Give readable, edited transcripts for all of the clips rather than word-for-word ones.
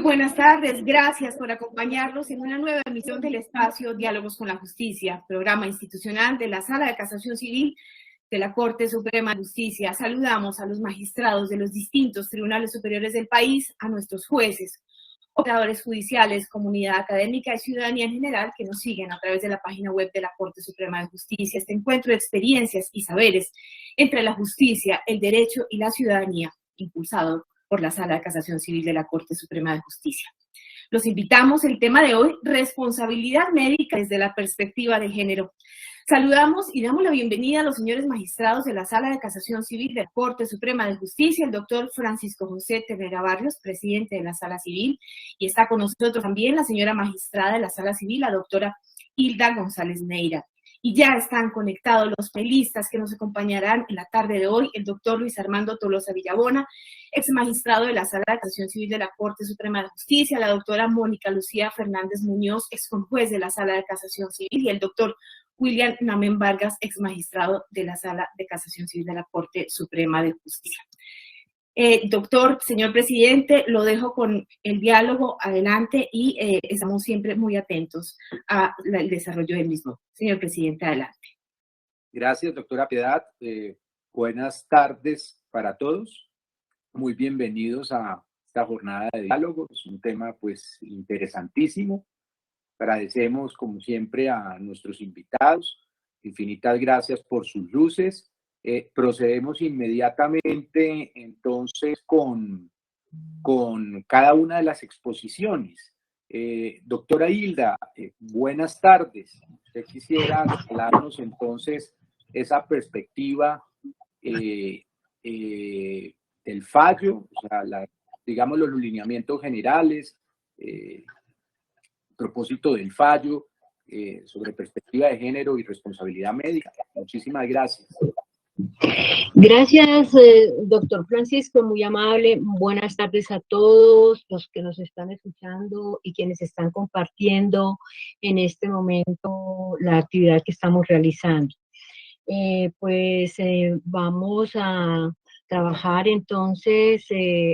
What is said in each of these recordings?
buenas tardes, gracias por acompañarnos en una nueva emisión del espacio Diálogos con la Justicia, programa institucional de la Sala de Casación Civil de la Corte Suprema de Justicia. Saludamos a los magistrados de los distintos tribunales superiores del país, a nuestros jueces, operadores judiciales, comunidad académica y ciudadanía en general que nos siguen a través de la página web de la Corte Suprema de Justicia. Este encuentro de experiencias y saberes entre la justicia, el derecho y la ciudadanía, impulsado por la Sala de Casación Civil de la Corte Suprema de Justicia. Los invitamos, el tema de hoy, responsabilidad médica desde la perspectiva de género. Saludamos y damos la bienvenida a los señores magistrados de la Sala de Casación Civil de la Corte Suprema de Justicia, el doctor Francisco José Ternera Barrios, presidente de la Sala Civil, y está con nosotros también la señora magistrada de la Sala Civil, la doctora Hilda González Neira. Y ya están conectados los panelistas que nos acompañarán en la tarde de hoy, el doctor Luis Armando Tolosa Villabona, ex magistrado de la Sala de Casación Civil de la Corte Suprema de Justicia, la doctora Mónica Lucía Fernández Muñoz, ex conjuez de la Sala de Casación Civil, y el doctor William Namen Vargas, ex magistrado de la Sala de Casación Civil de la Corte Suprema de Justicia. Doctor, señor presidente, lo dejo con el diálogo adelante y estamos siempre muy atentos al desarrollo del mismo. Señor presidente, adelante. Gracias, doctora Piedad. Buenas tardes para todos. Muy bienvenidos a esta jornada de diálogo. Es un tema pues interesantísimo. Agradecemos como siempre a nuestros invitados. Infinitas gracias por sus luces. Procedemos inmediatamente entonces con cada una de las exposiciones. Doctora Hilda, buenas tardes. Usted quisiera hablarnos entonces esa perspectiva del fallo, o sea, digamos los lineamientos generales, propósito del fallo sobre perspectiva de género y responsabilidad médica. Muchísimas gracias. Gracias, doctor Francisco, muy amable. Buenas tardes a todos los que nos están escuchando y quienes están compartiendo en este momento la actividad que estamos realizando. Vamos a trabajar entonces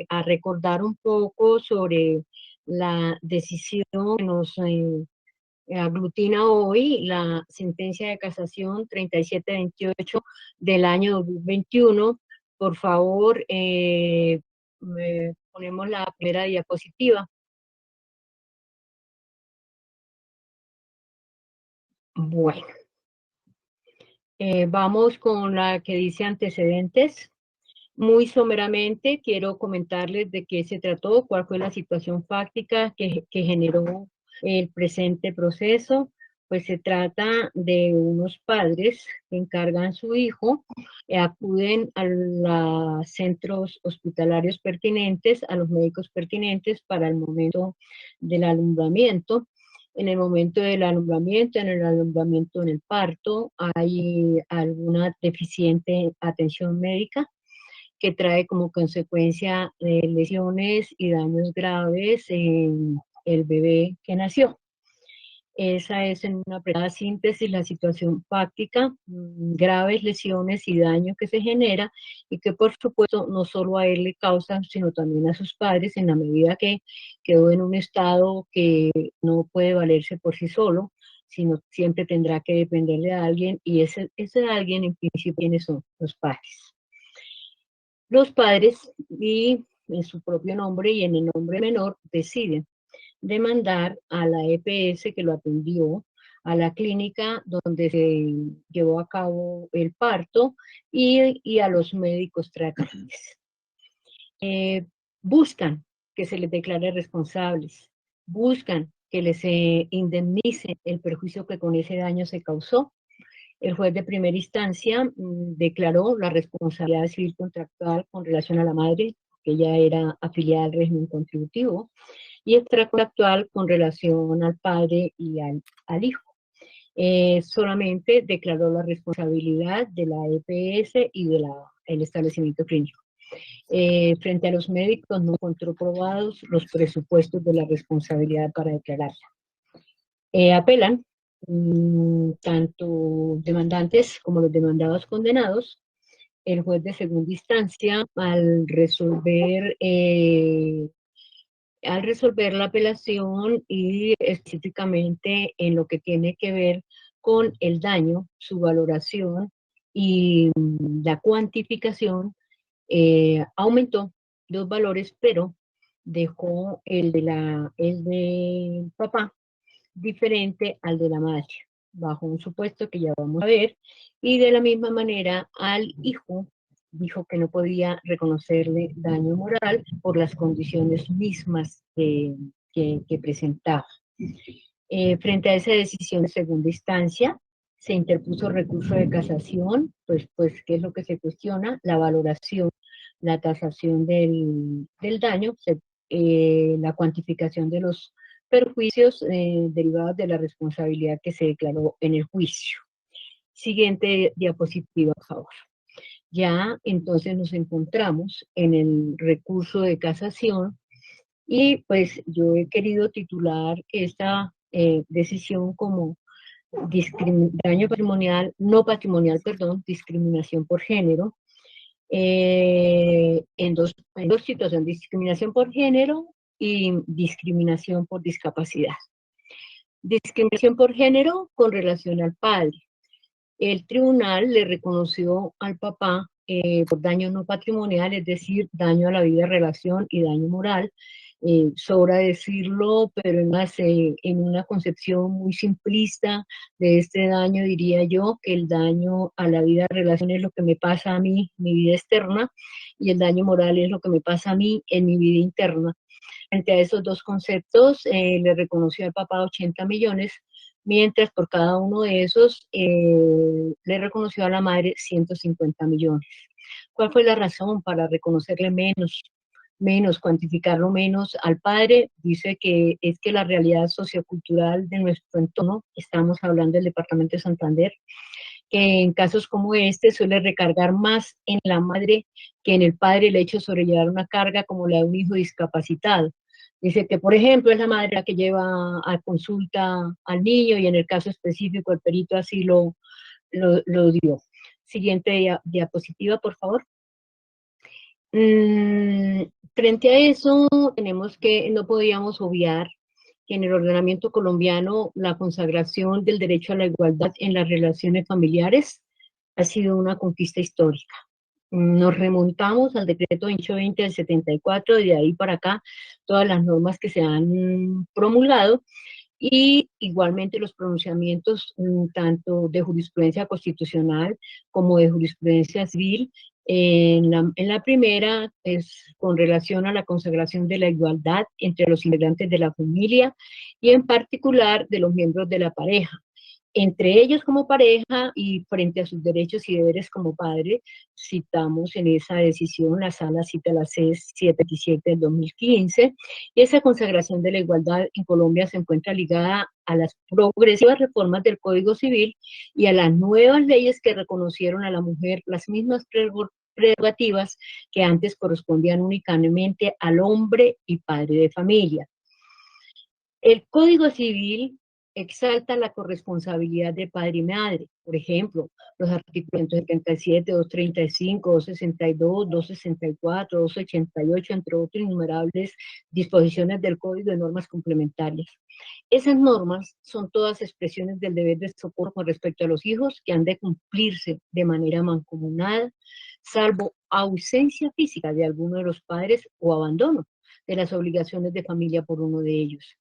a recordar un poco sobre la decisión que nos aglutina hoy, la sentencia de casación 3728 del año 2021. Por favor, ponemos la primera diapositiva. Bueno, vamos con la que dice antecedentes. Muy someramente quiero comentarles de qué se trató, cuál fue la situación fáctica que generó el presente proceso. Pues se trata de unos padres que encargan a su hijo, acuden a los centros hospitalarios pertinentes, a los médicos pertinentes para el momento del alumbramiento. En el momento del alumbramiento, en el parto, hay alguna deficiente atención médica que trae como consecuencia lesiones y daños graves en el bebé que nació. Esa es en una apretada síntesis la situación fáctica, graves lesiones y daño que se genera y que por supuesto no solo a él le causan, sino también a sus padres en la medida que quedó en un estado que no puede valerse por sí solo, sino siempre tendrá que depender de alguien y ese alguien en principio ¿quiénes son? Los padres. Los padres, y en su propio nombre y en el nombre menor, deciden demandar a la EPS que lo atendió, a la clínica donde se llevó a cabo el parto y a los médicos tratantes. Buscan que se les declare responsables, buscan que les indemnice el perjuicio que con ese daño se causó. El juez de primera instancia declaró la responsabilidad civil contractual con relación a la madre, que ella era afiliada al régimen contributivo, y extracontractual con relación al padre y al hijo. Solamente declaró la responsabilidad de la EPS y del establecimiento clínico. Frente a los médicos no encontró probados los presupuestos de la responsabilidad para declararla. Apelan tanto demandantes como los demandados condenados. El juez de segunda instancia, al resolver al resolver la apelación y específicamente en lo que tiene que ver con el daño, su valoración y la cuantificación, aumentó los valores, pero dejó el de papá diferente al de la madre, bajo un supuesto que ya vamos a ver, y de la misma manera al hijo dijo que no podía reconocerle daño moral por las condiciones mismas que presentaba. Frente a esa decisión de segunda instancia, se interpuso recurso de casación, pues ¿qué es lo que se cuestiona? La valoración, la tasación del daño, la cuantificación de los perjuicios derivados de la responsabilidad que se declaró en el juicio. Siguiente diapositiva, por favor. Ya entonces nos encontramos en el recurso de casación y pues yo he querido titular esta decisión como daño patrimonial, no patrimonial, perdón, discriminación por género, en dos situaciones, discriminación por género y discriminación por discapacidad. Discriminación por género con relación al padre. El tribunal le reconoció al papá por daño no patrimonial, es decir, daño a la vida, relación y daño moral. Sobra decirlo, pero en una concepción muy simplista de este daño, diría yo que el daño a la vida, relación es lo que me pasa a mí, mi vida externa, y el daño moral es lo que me pasa a mí en mi vida interna. Frente a esos dos conceptos, le reconoció al papá 80 millones, mientras por cada uno de esos le reconoció a la madre 150 millones. ¿Cuál fue la razón para reconocerle menos, cuantificarlo menos al padre? Dice que es que la realidad sociocultural de nuestro entorno, estamos hablando del departamento de Santander, que en casos como este suele recargar más en la madre que en el padre el hecho de sobrellevar una carga como la de un hijo discapacitado. Dice que, por ejemplo, es la madre la que lleva a consulta al niño y en el caso específico el perito así lo dio. Siguiente diapositiva, por favor. Frente a eso, no podíamos obviar que en el ordenamiento colombiano la consagración del derecho a la igualdad en las relaciones familiares ha sido una conquista histórica. Nos remontamos al decreto 820 del 74, y de ahí para acá todas las normas que se han promulgado y igualmente los pronunciamientos tanto de jurisprudencia constitucional como de jurisprudencia civil. En la primera es con relación a la consagración de la igualdad entre los integrantes de la familia y en particular de los miembros de la pareja, entre ellos como pareja y frente a sus derechos y deberes como padre. Citamos en esa decisión, la sala cita la C-727 del 2015, y esa consagración de la igualdad en Colombia se encuentra ligada a las progresivas reformas del Código Civil y a las nuevas leyes que reconocieron a la mujer las mismas prerrogativas que antes correspondían únicamente al hombre y padre de familia. El Código Civil exalta la corresponsabilidad de padre y madre. Por ejemplo, los artículos 177, 235, 262, 264, 288, entre otras innumerables disposiciones del Código de Normas Complementarias. Esas normas son todas expresiones del deber de socorro con respecto a los hijos que han de cumplirse de manera mancomunada, salvo ausencia física de alguno de los padres o abandono de las obligaciones de familia por uno de ellos.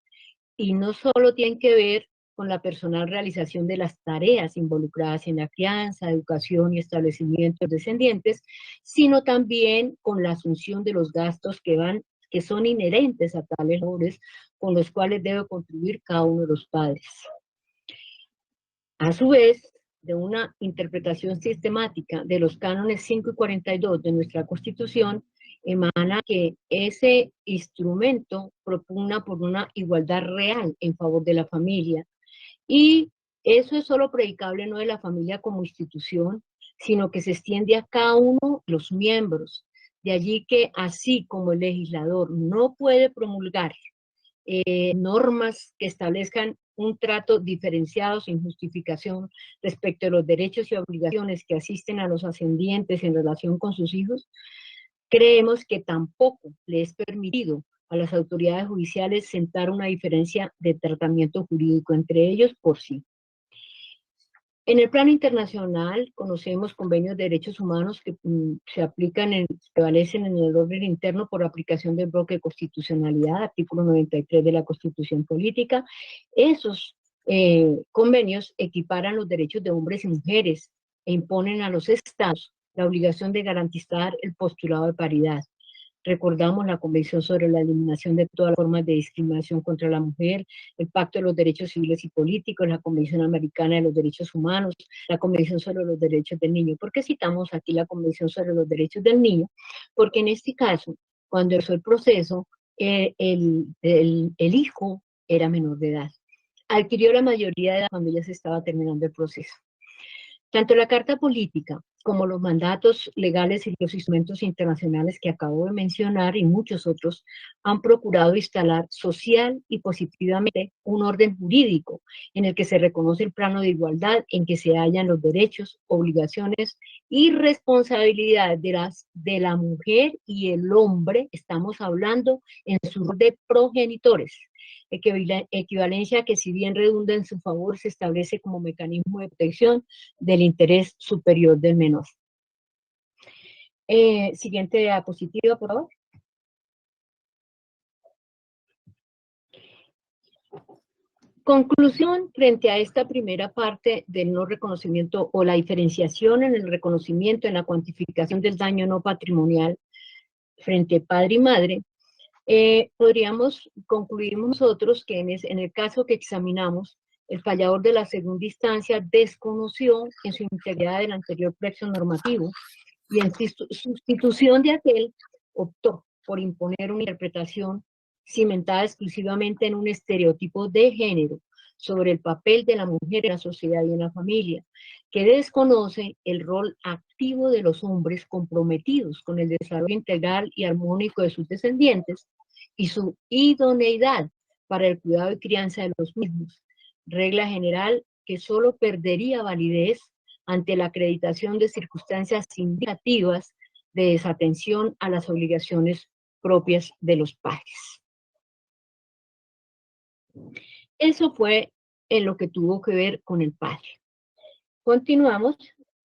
Y no solo tienen que ver con la personal realización de las tareas involucradas en la crianza, educación y establecimiento de descendientes, sino también con la asunción de los gastos que son inherentes a tales labores con los cuales debe contribuir cada uno de los padres. A su vez, de una interpretación sistemática de los cánones 5 y 42 de nuestra Constitución, emana que ese instrumento propugna por una igualdad real en favor de la familia. Y eso es solo predicable no de la familia como institución, sino que se extiende a cada uno de los miembros. De allí que así como el legislador no puede promulgar normas que establezcan un trato diferenciado sin justificación respecto de los derechos y obligaciones que asisten a los ascendientes en relación con sus hijos, creemos que tampoco le es permitido a las autoridades judiciales sentar una diferencia de tratamiento jurídico entre ellos por sí. En el plano internacional, conocemos convenios de derechos humanos que se prevalecen en el orden interno por aplicación del bloque de constitucionalidad, artículo 93 de la Constitución Política. Esos convenios equiparan los derechos de hombres y mujeres e imponen a los estados la obligación de garantizar el postulado de paridad. Recordamos la Convención sobre la Eliminación de todas las formas de discriminación contra la mujer, el Pacto de los Derechos Civiles y Políticos, la Convención Americana de los Derechos Humanos, la Convención sobre los Derechos del Niño. ¿Por qué citamos aquí la Convención sobre los Derechos del Niño? Porque en este caso, cuando empezó el proceso, el hijo era menor de edad. Adquirió la mayoría de edad cuando ya se estaba terminando el proceso. Tanto la Carta Política como los mandatos legales y los instrumentos internacionales que acabo de mencionar y muchos otros han procurado instalar social y positivamente un orden jurídico en el que se reconoce el plano de igualdad en que se hallan los derechos, obligaciones y responsabilidades de la mujer y el hombre, estamos hablando en su rol de progenitores. Equivalencia que, si bien redunda en su favor, se establece como mecanismo de protección del interés superior del menor. Siguiente diapositiva, por favor. Conclusión frente a esta primera parte del no reconocimiento o la diferenciación en el reconocimiento, en la cuantificación del daño no patrimonial frente a padre y madre. Podríamos concluir nosotros que en el caso que examinamos, el fallador de la segunda instancia desconoció en su integridad el anterior plexo normativo y en sustitución de aquel optó por imponer una interpretación cimentada exclusivamente en un estereotipo de género sobre el papel de la mujer en la sociedad y en la familia, que desconoce el rol activo de los hombres comprometidos con el desarrollo integral y armónico de sus descendientes y su idoneidad para el cuidado y crianza de los mismos, regla general que solo perdería validez ante la acreditación de circunstancias indicativas de desatención a las obligaciones propias de los padres. Eso fue en lo que tuvo que ver con el padre. Continuamos.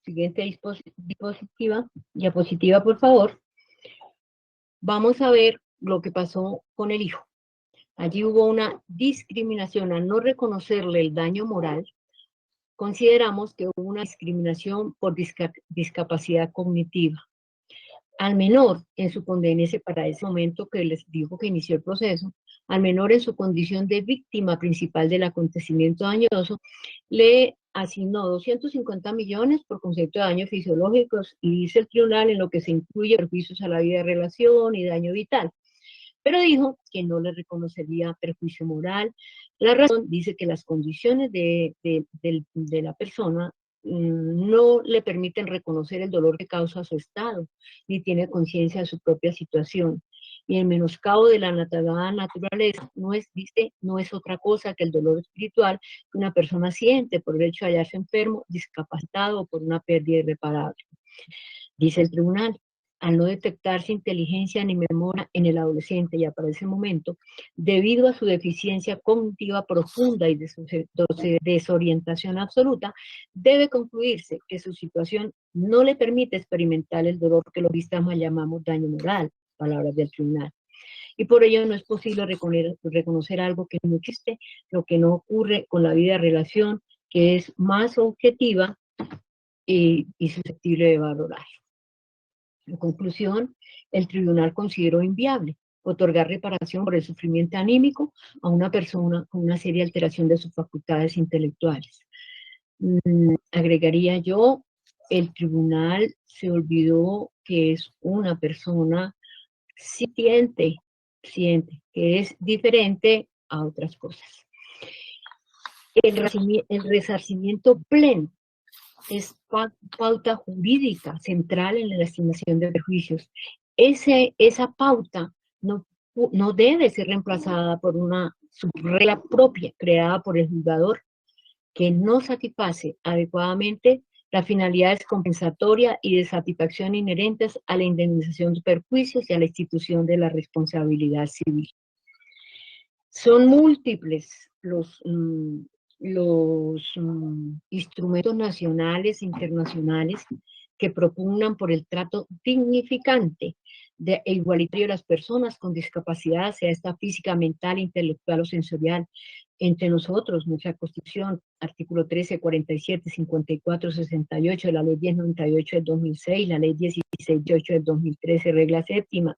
Siguiente diapositiva, por favor. Vamos a ver lo que pasó con el hijo. Allí hubo una discriminación al no reconocerle el daño moral. Consideramos que hubo una discriminación por discapacidad cognitiva. Al menor, en su condena, para ese momento que les digo que inició el proceso, al menor en su condición de víctima principal del acontecimiento dañoso, le asignó 250 millones por concepto de daños fisiológicos y dice el tribunal en lo que se incluye perjuicios a la vida de relación y daño vital. Pero dijo que no le reconocería perjuicio moral. La razón dice que las condiciones de la persona no le permiten reconocer el dolor que causa su estado, ni tiene conciencia de su propia situación. Y el menoscabo de la naturaleza no es otra cosa que el dolor espiritual que una persona siente por el hecho de hallarse enfermo, discapacitado o por una pérdida irreparable. Dice el tribunal, al no detectarse inteligencia ni memoria en el adolescente ya para ese momento, debido a su deficiencia cognitiva profunda y de su desorientación absoluta, debe concluirse que su situación no le permite experimentar el dolor que los juristas llamamos daño moral, palabras del tribunal. Y por ello no es posible reconocer algo que no existe, lo que no ocurre con la vida de relación, que es más objetiva y susceptible de valorar. En conclusión, el tribunal consideró inviable otorgar reparación por el sufrimiento anímico a una persona con una seria alteración de sus facultades intelectuales. Agregaría yo, el tribunal se olvidó que es una persona siente, que es diferente a otras cosas. El resarcimiento pleno es pauta jurídica central en la estimación de perjuicios. Esa pauta no debe ser reemplazada por una subregla propia creada por el juzgador que no satisface adecuadamente las finalidades compensatoria y de satisfacción inherentes a la indemnización de perjuicios y a la institución de la responsabilidad civil. Son múltiples los instrumentos nacionales e internacionales que propugnan por el trato dignificante e igualitario de las personas con discapacidad, sea esta física, mental, intelectual o sensorial. Entre nosotros, nuestra Constitución, artículo 13, 47, 54, 68, la Ley 1098 del 2006, la Ley 1618 del 2013, regla séptima,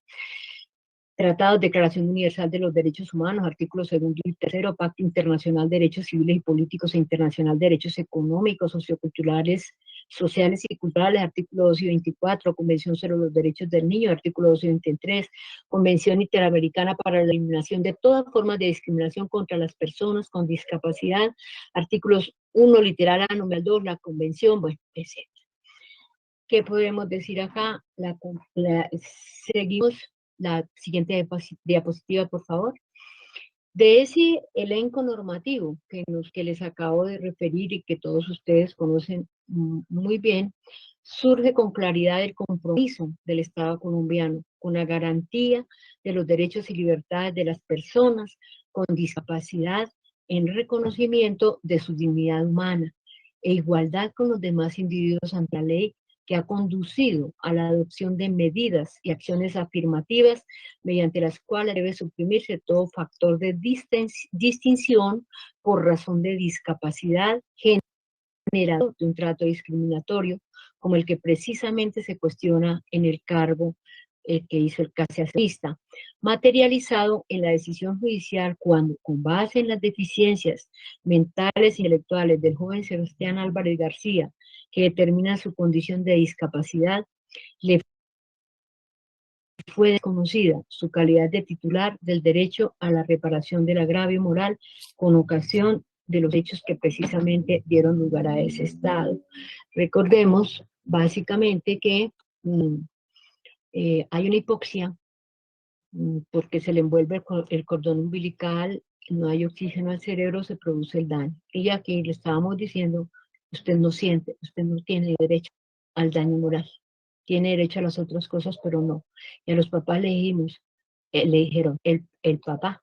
Tratado, Declaración Universal de los Derechos Humanos, artículos 2 y 3, Pacto Internacional de Derechos Civiles y Políticos e Internacional de Derechos Económicos, Socioculturales, Sociales y Culturales, artículos 2 y 24, Convención sobre los Derechos del Niño, artículo 2 y 23, Convención Interamericana para la Eliminación de todas formas de discriminación contra las personas con discapacidad, artículos 1, literal A, numeral 2, la Convención, bueno, etc. ¿Qué podemos decir acá? Seguimos. La siguiente diapositiva, por favor. De ese elenco normativo que les acabo de referir y que todos ustedes conocen muy bien, surge con claridad el compromiso del Estado colombiano con la garantía de los derechos y libertades de las personas con discapacidad en reconocimiento de su dignidad humana e igualdad con los demás individuos ante la ley, que ha conducido a la adopción de medidas y acciones afirmativas mediante las cuales debe suprimirse todo factor de distinción por razón de discapacidad generador de un trato discriminatorio, como el que precisamente se cuestiona en el cargo que hizo el caseacista, materializado en la decisión judicial cuando, con base en las deficiencias mentales e intelectuales del joven Sebastián Álvarez García, que determina su condición de discapacidad, le fue desconocida su calidad de titular del derecho a la reparación del agravio moral con ocasión de los hechos que precisamente dieron lugar a ese estado. Recordemos básicamente que hay una hipoxia porque se le envuelve el cordón umbilical, no hay oxígeno al cerebro, se produce el daño. Y aquí le estábamos diciendo, usted no siente, usted no tiene derecho al daño moral. Tiene derecho a las otras cosas, pero no. Y a los papás le dijimos, le dijeron, el papá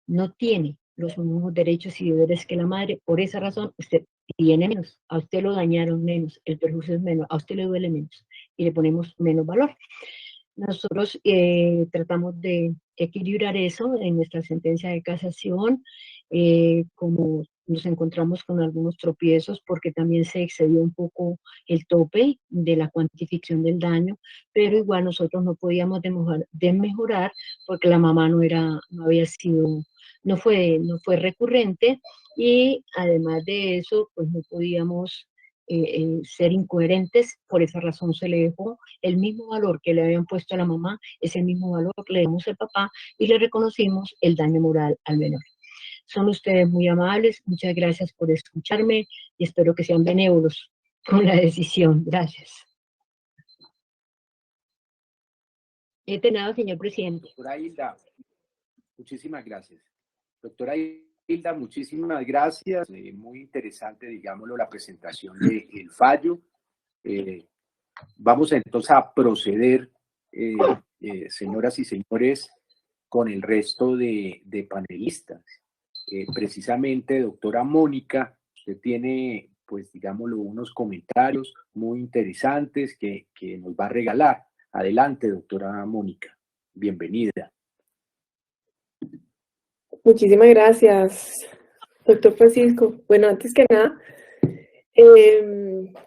no tiene los mismos derechos y deberes que la madre, por esa razón usted tiene menos, a usted lo dañaron menos, el perjuicio es menos, a usted le duele menos y le ponemos menos valor. Nosotros tratamos de equilibrar eso en nuestra sentencia de casación, como nos encontramos con algunos tropiezos porque también se excedió un poco el tope de la cuantificación del daño, pero igual nosotros no podíamos mejorar porque la mamá no fue recurrente y además de eso, pues no podíamos ser incoherentes, por esa razón se le dejó el mismo valor que le habían puesto a la mamá, es el mismo valor que le dimos al papá y le reconocimos el daño moral al menor. Son ustedes muy amables, muchas gracias por escucharme y espero que sean benévolos con la decisión. Gracias. He terminado, señor presidente. Doctora Hilda, muchísimas gracias. Doctora Hilda, muchísimas gracias. Muy interesante, digámoslo, la presentación del fallo. Vamos entonces a proceder, señoras y señores, con el resto de panelistas. Precisamente, doctora Mónica, usted tiene, pues, digámoslo, unos comentarios muy interesantes que nos va a regalar. Adelante, doctora Mónica. Bienvenida. Muchísimas gracias, doctor Francisco. Bueno, antes que nada,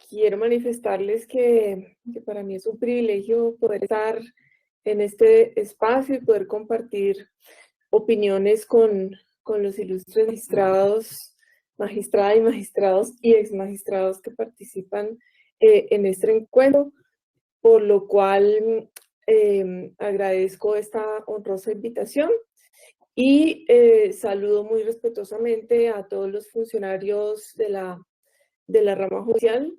quiero manifestarles que para mí es un privilegio poder estar en este espacio y poder compartir opiniones con los ilustres magistrados, magistradas y magistrados y exmagistrados que participan en este encuentro, por lo cual agradezco esta honrosa invitación. Y saludo muy respetuosamente a todos los funcionarios de la rama judicial,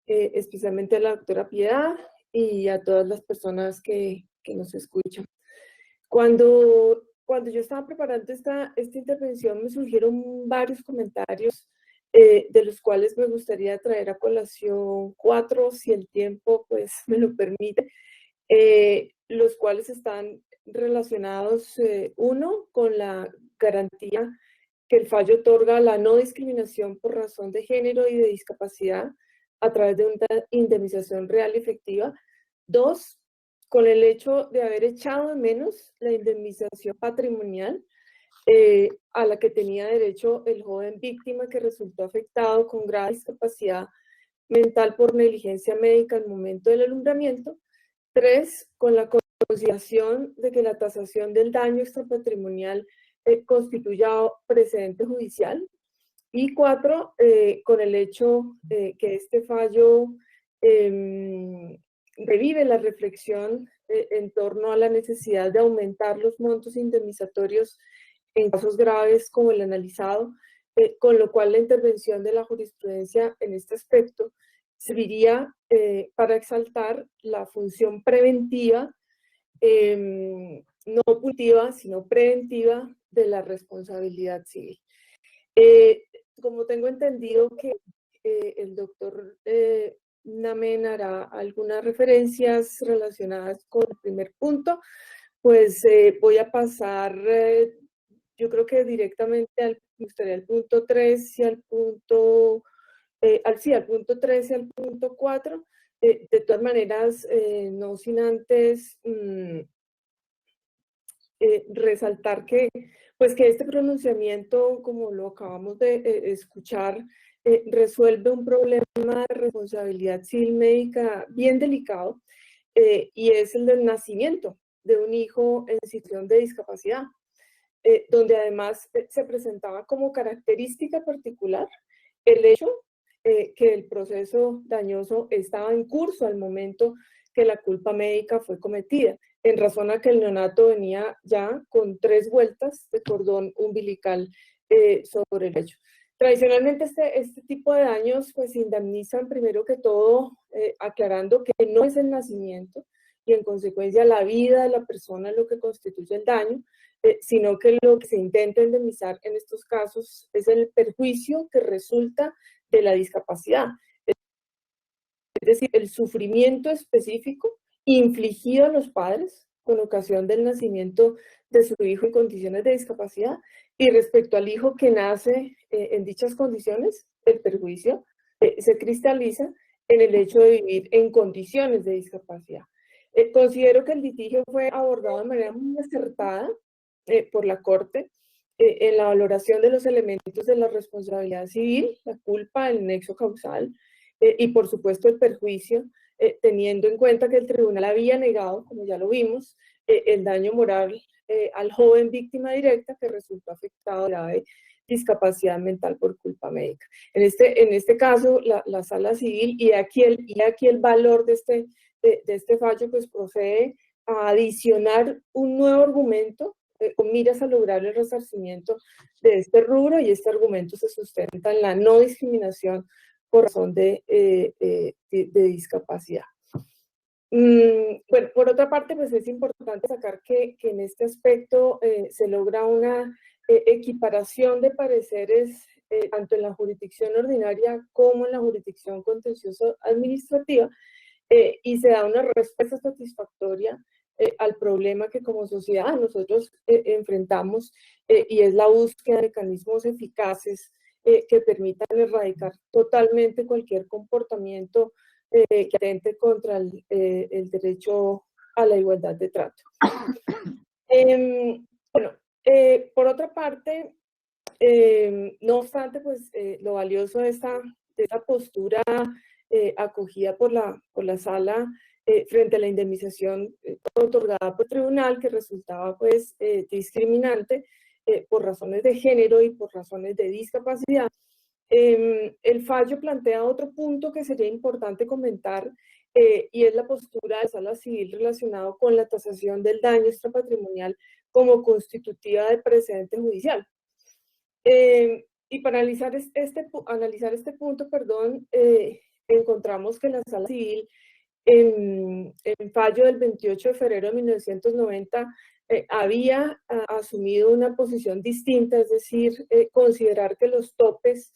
especialmente a la doctora Piedad y a todas las personas que nos escuchan. Cuando yo estaba preparando esta intervención me surgieron varios comentarios de los cuales me gustaría traer a colación 4, si el tiempo pues me lo permite, los cuales están relacionados, uno, con la garantía que el fallo otorga la no discriminación por razón de género y de discapacidad a través de una indemnización real y efectiva. Dos, con el hecho de haber echado de menos la indemnización patrimonial a la que tenía derecho el joven víctima que resultó afectado con grave discapacidad mental por negligencia médica al momento del alumbramiento. Tres, con la consideración de que la tasación del daño extrapatrimonial constituya precedente judicial. Y cuatro, con el hecho que este fallo revive la reflexión en torno a la necesidad de aumentar los montos indemnizatorios en casos graves como el analizado, con lo cual la intervención de la jurisprudencia en este aspecto serviría para exaltar la función preventiva, no punitiva, sino preventiva de la responsabilidad civil. Como tengo entendido que el doctor Namen hará algunas referencias relacionadas con el primer punto, pues voy a pasar, yo creo que directamente al punto 3 y al punto, al punto 3 y al punto 4. De todas maneras, no sin antes resaltar que, pues que este pronunciamiento, como lo acabamos de escuchar, resuelve un problema de responsabilidad civil médica bien delicado, y es el del nacimiento de un hijo en situación de discapacidad, donde además se presentaba como característica particular el hecho que el proceso dañoso estaba en curso al momento que la culpa médica fue cometida, en razón a que el neonato venía ya con 3 vueltas de cordón umbilical sobre el pecho. Tradicionalmente este tipo de daños pues indemnizan primero que todo, aclarando que no es el nacimiento y en consecuencia la vida de la persona lo que constituye el daño, sino que lo que se intenta indemnizar en estos casos es el perjuicio que resulta de la discapacidad. Es decir, el sufrimiento específico infligido a los padres con ocasión del nacimiento de su hijo en condiciones de discapacidad, y respecto al hijo que nace en dichas condiciones, el perjuicio se cristaliza en el hecho de vivir en condiciones de discapacidad. Considero que el litigio fue abordado de manera muy acertada por la Corte en la valoración de los elementos de la responsabilidad civil, la culpa, el nexo causal, y por supuesto el perjuicio, teniendo en cuenta que el tribunal había negado, como ya lo vimos, el daño moral al joven víctima directa que resultó afectado de grave discapacidad mental por culpa médica. En este caso, la sala civil, y aquí el valor de este fallo, pues procede a adicionar un nuevo argumento con miras a lograr el resarcimiento de este rubro, y este argumento se sustenta en la no discriminación por razón de discapacidad. Bueno, por otra parte, pues es importante sacar que en este aspecto se logra una equiparación de pareceres tanto en la jurisdicción ordinaria como en la jurisdicción contencioso administrativa, y se da una respuesta satisfactoria al problema que como sociedad nosotros enfrentamos, y es la búsqueda de mecanismos eficaces que permitan erradicar totalmente cualquier comportamiento que atente contra el derecho a la igualdad de trato. Bueno, por otra parte, no obstante, pues lo valioso de esta postura acogida por la sala frente a la indemnización otorgada por el tribunal, que resultaba pues discriminante por razones de género y por razones de discapacidad, el fallo plantea otro punto que sería importante comentar, y es la postura de la sala civil relacionado con la tasación del daño extrapatrimonial como constitutiva de precedente judicial. Y para analizar este punto, encontramos que la sala civil en fallo del 28 de febrero de 1990 había asumido una posición distinta, es decir, considerar que los topes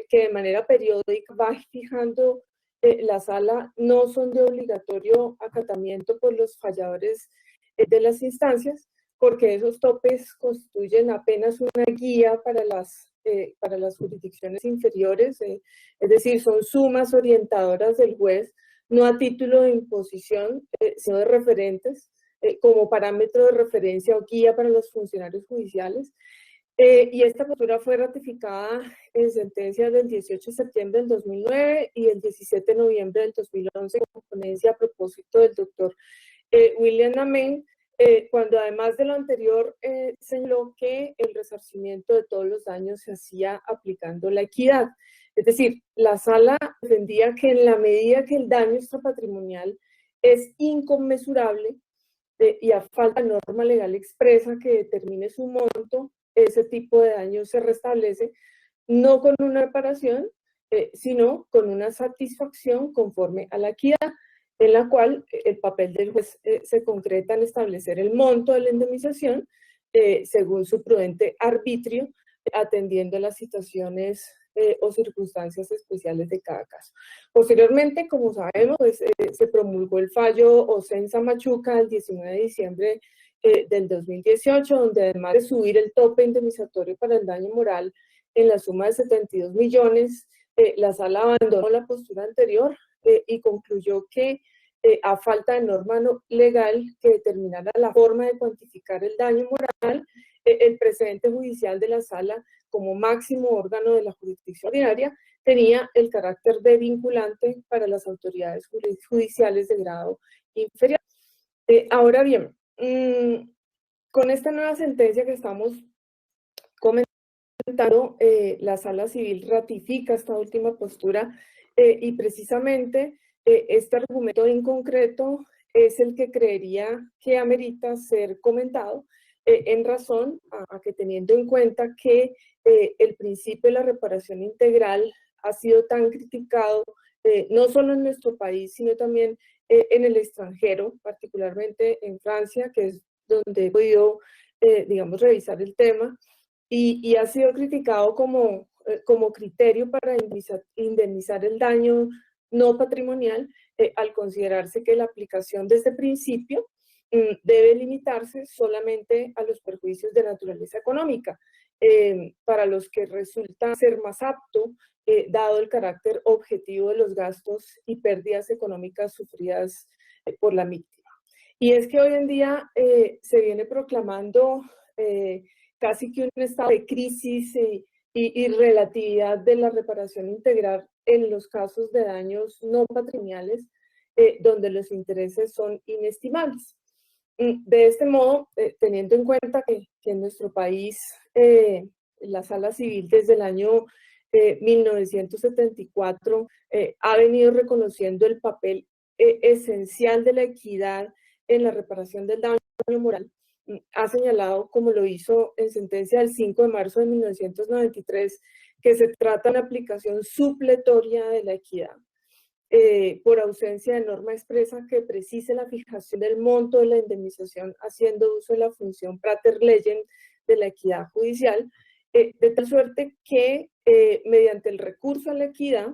que de manera periódica va fijando la sala no son de obligatorio acatamiento por los falladores de las instancias, porque esos topes constituyen apenas una guía para las jurisdicciones inferiores, es decir, son sumas orientadoras del juez, no a título de imposición, sino de referentes, como parámetro de referencia o guía para los funcionarios judiciales. Y esta postura fue ratificada en sentencias del 18 de septiembre del 2009 y el 17 de noviembre del 2011 con ponencia a propósito del doctor William Amen, cuando además de lo anterior señaló que el resarcimiento de todos los daños se hacía aplicando la equidad. Es decir, la sala defendía que en la medida que el daño extrapatrimonial es inconmensurable y a falta de norma legal expresa que determine su monto, ese tipo de daño se restablece no con una reparación, sino con una satisfacción conforme a la equidad, en la cual el papel del juez se concreta en establecer el monto de la indemnización según su prudente arbitrio, atendiendo a las situaciones o circunstancias especiales de cada caso. Posteriormente, como sabemos, pues, se promulgó el fallo Osensa Machuca el 19 de diciembre del 2018, donde además de subir el tope indemnizatorio para el daño moral en la suma de 72 millones, la sala abandonó la postura anterior y concluyó que a falta de norma legal que determinara la forma de cuantificar el daño moral, el precedente judicial de la sala como máximo órgano de la jurisdicción ordinaria tenía el carácter de vinculante para las autoridades judiciales de grado inferior. Ahora bien, con esta nueva sentencia que estamos comentando, la sala civil ratifica esta última postura y precisamente este argumento en concreto es el que creería que amerita ser comentado en razón a que, teniendo en cuenta que el principio de la reparación integral ha sido tan criticado no solo en nuestro país, sino también en el extranjero, particularmente en Francia, que es donde he podido, digamos, revisar el tema, y ha sido criticado como criterio para indemnizar el daño no patrimonial, al considerarse que la aplicación de este principio debe limitarse solamente a los perjuicios de naturaleza económica, para los que resulta ser más apto, dado el carácter objetivo de los gastos y pérdidas económicas sufridas por la víctima. Y es que hoy en día se viene proclamando casi que un estado de crisis y relatividad de la reparación integral en los casos de daños no patrimoniales, donde los intereses son inestimables. De este modo, teniendo en cuenta que en nuestro país la Sala Civil desde el año 1974 ha venido reconociendo el papel esencial de la equidad en la reparación del daño moral, ha señalado, como lo hizo en sentencia del 5 de marzo de 1993, que se trata de una aplicación supletoria de la equidad, por ausencia de norma expresa que precise la fijación del monto de la indemnización haciendo uso de la función prater legem de la equidad judicial, de tal suerte que mediante el recurso a la equidad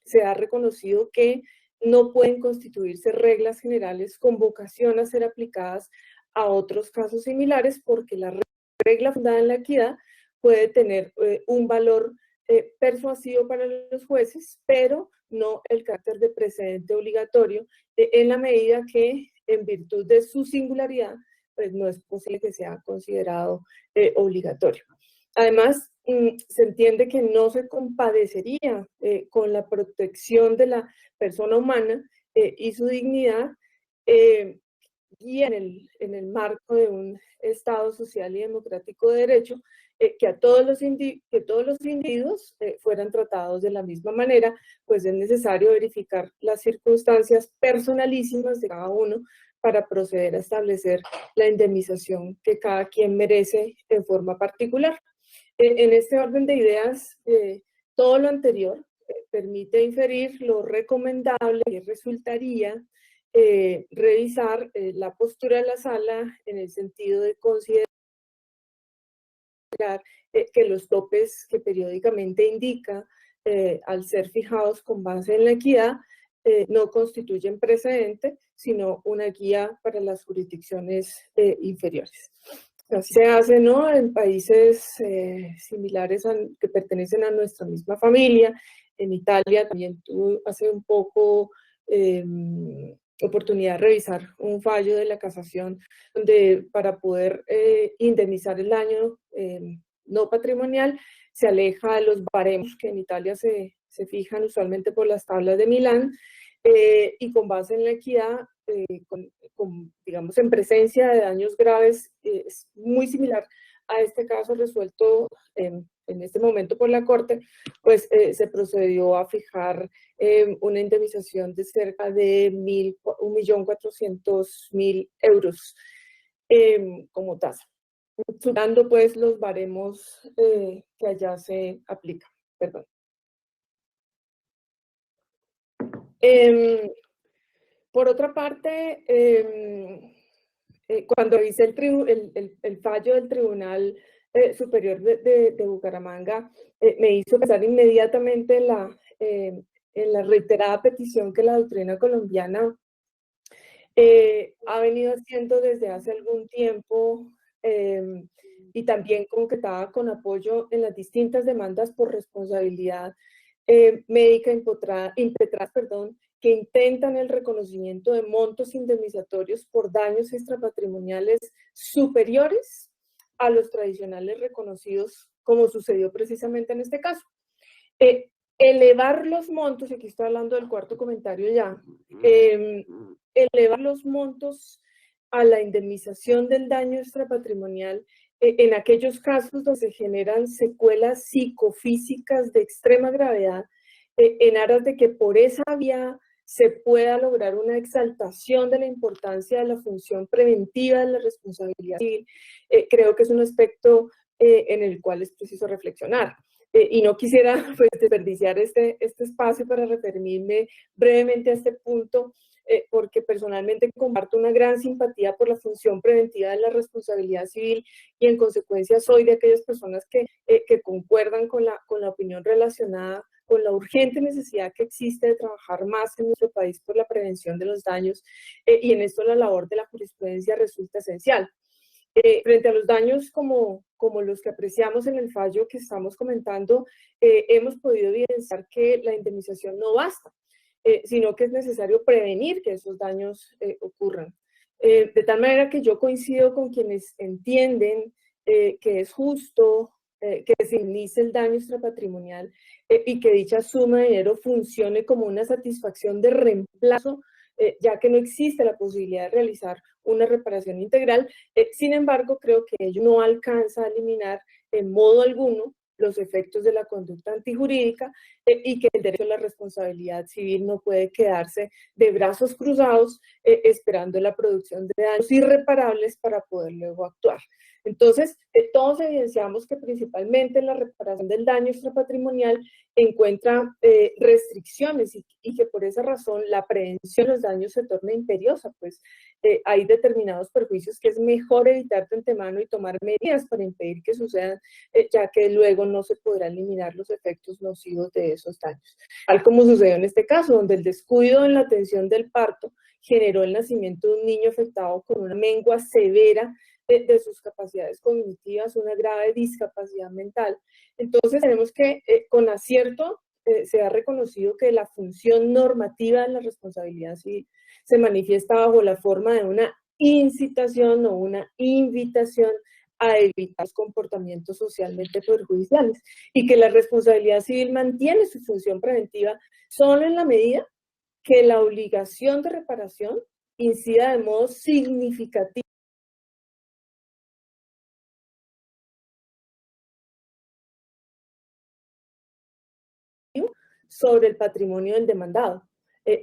se ha reconocido que no pueden constituirse reglas generales con vocación a ser aplicadas a otros casos similares, porque la regla fundada en la equidad puede tener un valor persuasivo para los jueces, pero no el carácter de precedente obligatorio, en la medida que, en virtud de su singularidad, pues no es posible que sea considerado obligatorio. Además, se entiende que no se compadecería con la protección de la persona humana y su dignidad, y en el marco de un Estado social y democrático de derecho, que todos los individuos fueran tratados de la misma manera, pues es necesario verificar las circunstancias personalísimas de cada uno para proceder a establecer la indemnización que cada quien merece en forma particular. En este orden de ideas, todo lo anterior permite inferir lo recomendable que resultaría revisar la postura de la sala en el sentido de considerar que los topes que periódicamente indica, al ser fijados con base en la equidad, no constituyen precedente, sino una guía para las jurisdicciones inferiores. Así se hace, ¿no?, en países similares que pertenecen a nuestra misma familia. En Italia también tuve hace un poco oportunidad de revisar un fallo de la casación donde para poder indemnizar el daño no patrimonial se aleja de los baremos que en Italia se fijan usualmente por las tablas de Milán, y con base en la equidad, digamos, en presencia de daños graves, es muy similar a este caso resuelto en este momento por la Corte, pues se procedió a fijar una indemnización de cerca de 1.400.000 euros como tasa, superando pues los baremos que allá se aplican. Perdón. Por otra parte, cuando hice el fallo del Tribunal Superior de Bucaramanga, me hizo pensar inmediatamente en la reiterada petición que la doctrina colombiana ha venido haciendo desde hace algún tiempo, y también concretada con apoyo en las distintas demandas por responsabilidad médica impetrada, que intentan el reconocimiento de montos indemnizatorios por daños extrapatrimoniales superiores a los tradicionales reconocidos, como sucedió precisamente en este caso. Elevar los montos, y aquí estoy hablando del cuarto comentario ya, elevar los montos a la indemnización del daño extrapatrimonial en aquellos casos donde se generan secuelas psicofísicas de extrema gravedad, en aras de que por esa vía se pueda lograr una exaltación de la importancia de la función preventiva de la responsabilidad civil, creo que es un aspecto en el cual es preciso reflexionar. Y no quisiera pues, desperdiciar este espacio para referirme brevemente a este punto, porque personalmente comparto una gran simpatía por la función preventiva de la responsabilidad civil y en consecuencia soy de aquellas personas que concuerdan con la opinión relacionada con la urgente necesidad que existe de trabajar más en nuestro país por la prevención de los daños, y en esto la labor de la jurisprudencia resulta esencial. Frente a los daños como los que apreciamos en el fallo que estamos comentando, hemos podido evidenciar que la indemnización no basta, sino que es necesario prevenir que esos daños ocurran. De tal manera que yo coincido con quienes entienden que es justo que se indemnice el daño extrapatrimonial y que dicha suma de dinero funcione como una satisfacción de reemplazo, ya que no existe la posibilidad de realizar una reparación integral. Sin embargo, creo que ello no alcanza a eliminar en modo alguno los efectos de la conducta antijurídica, y que el derecho a la responsabilidad civil no puede quedarse de brazos cruzados esperando la producción de daños irreparables para poder luego actuar. Entonces, todos evidenciamos que principalmente la reparación del daño extrapatrimonial encuentra restricciones y que por esa razón la prevención de los daños se torna imperiosa, pues hay determinados perjuicios que es mejor evitar de antemano y tomar medidas para impedir que sucedan, ya que luego no se podrán eliminar los efectos nocivos de esos daños. Tal como sucedió en este caso, donde el descuido en la atención del parto generó el nacimiento de un niño afectado con una mengua severa de sus capacidades cognitivas, una grave discapacidad mental. Entonces tenemos que, con acierto, se ha reconocido que la función normativa de la responsabilidad civil se manifiesta bajo la forma de una incitación o una invitación a evitar los comportamientos socialmente perjudiciales, y que la responsabilidad civil mantiene su función preventiva solo en la medida que la obligación de reparación incida de modo significativo sobre el patrimonio del demandado,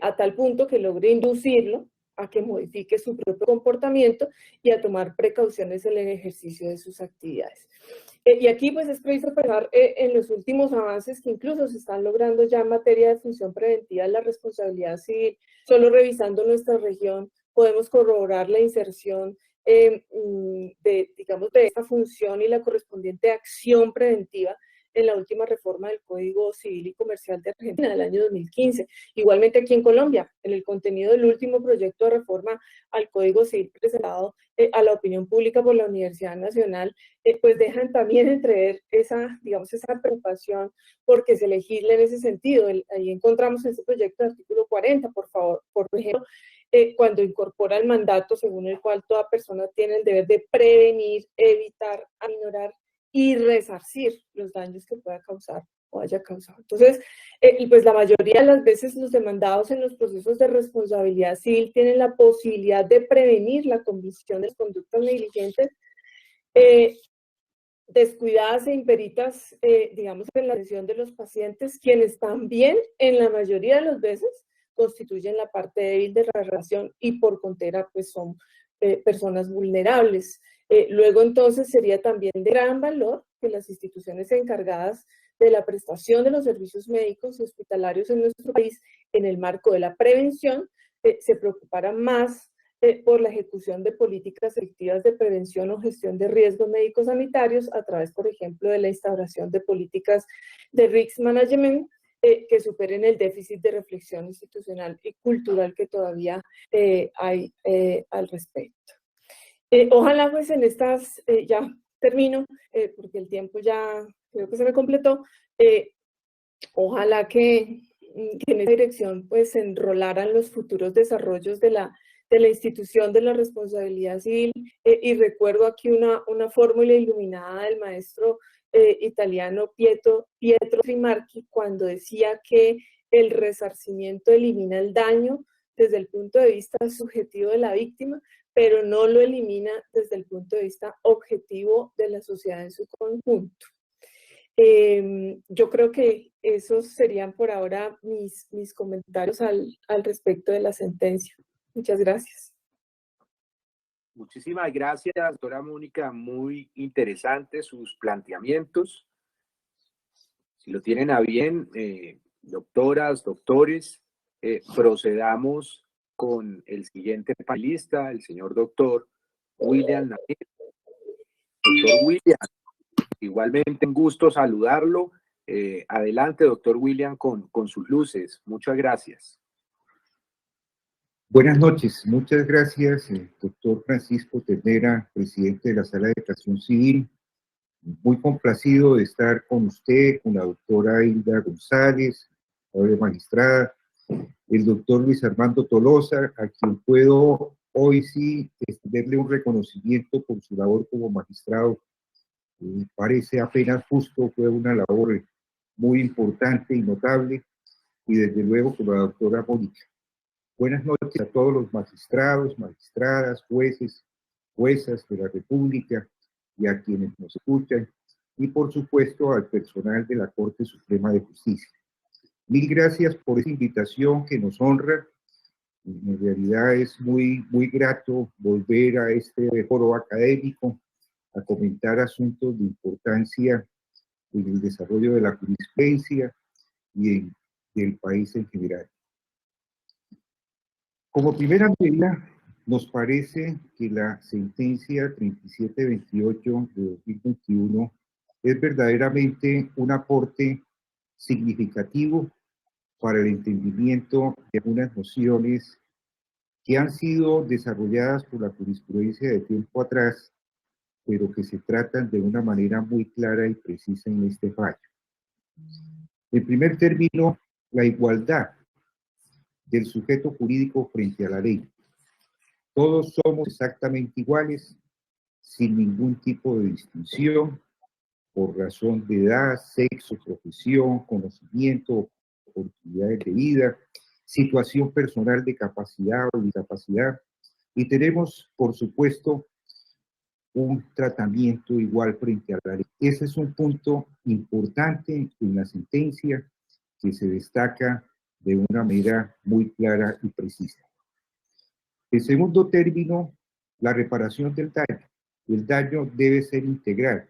a tal punto que logre inducirlo a que modifique su propio comportamiento y a tomar precauciones en el ejercicio de sus actividades. Y aquí pues es preciso pensar en los últimos avances que incluso se están logrando ya en materia de función preventiva de la responsabilidad civil. Solo revisando nuestra región podemos corroborar la inserción digamos, de esta función y la correspondiente acción preventiva en la última reforma del Código Civil y Comercial de Argentina del año 2015. Igualmente aquí en Colombia, en el contenido del último proyecto de reforma al Código Civil presentado a la opinión pública por la Universidad Nacional, pues dejan también entrever esa, digamos, esa preocupación porque se legisle en ese sentido. Ahí encontramos en ese proyecto el artículo 40, por ejemplo, cuando incorpora el mandato según el cual toda persona tiene el deber de prevenir, evitar, aminorar y resarcir los daños que pueda causar o haya causado. Entonces, pues la mayoría de las veces los demandados en los procesos de responsabilidad civil tienen la posibilidad de prevenir la comisión de conductas negligentes, descuidadas e imperitas, digamos, en la atención de los pacientes, quienes también, en la mayoría de las veces, constituyen la parte débil de la relación y por contera, pues son personas vulnerables. Luego, entonces, sería también de gran valor que las instituciones encargadas de la prestación de los servicios médicos y hospitalarios en nuestro país, en el marco de la prevención, se preocuparan más por la ejecución de políticas efectivas de prevención o gestión de riesgos médicos sanitarios a través, por ejemplo, de la instauración de políticas de risk management que superen el déficit de reflexión institucional y cultural que todavía hay al respecto. Ojalá pues en estas, ya termino, porque el tiempo ya creo que se me completó, ojalá que en esa dirección pues se enrolaran los futuros desarrollos de la institución de la responsabilidad civil, y recuerdo aquí una fórmula iluminada del maestro italiano Pietro Trimarchi cuando decía que el resarcimiento elimina el daño desde el punto de vista subjetivo de la víctima, pero no lo elimina desde el punto de vista objetivo de la sociedad en su conjunto. Yo creo que esos serían por ahora mis comentarios al respecto de la sentencia. Muchas gracias. Muchísimas gracias, doctora Mónica. Muy interesantes sus planteamientos. Si lo tienen a bien, doctoras, doctores, procedamos con el siguiente panelista, el señor doctor William Nader. Doctor William, igualmente un gusto saludarlo. Adelante, doctor William, con sus luces. Muchas gracias. Buenas noches, muchas gracias, doctor Francisco Ternera, presidente de la Sala de Casación Civil. Muy complacido de estar con usted, con la doctora Hilda González, la magistrada, el doctor Luis Armando Tolosa, a quien puedo hoy sí extenderle un reconocimiento por su labor como magistrado. Me parece apenas justo, fue una labor muy importante y notable, y desde luego con la doctora Mónica. Buenas noches a todos los magistrados, magistradas, jueces, juezas de la República y a quienes nos escuchan, y por supuesto al personal de la Corte Suprema de Justicia. Mil gracias por esta invitación que nos honra. En realidad es muy grato volver a este foro académico a comentar asuntos de importancia en el desarrollo de la jurisprudencia y del país en general. Como primera medida, nos parece que la sentencia 3728 de 2021 es verdaderamente un aporte significativo para el entendimiento de algunas nociones que han sido desarrolladas por la jurisprudencia de tiempo atrás, pero que se tratan de una manera muy clara y precisa en este fallo. En primer término, la igualdad del sujeto jurídico frente a la ley. Todos somos exactamente iguales, sin ningún tipo de distinción, por razón de edad, sexo, profesión, conocimiento, oportunidades de vida, situación personal de capacidad o discapacidad, y tenemos, por supuesto, un tratamiento igual frente a la ley. Ese es un punto importante en la sentencia que se destaca de una manera muy clara y precisa. En segundo término, la reparación del daño. El daño debe ser integral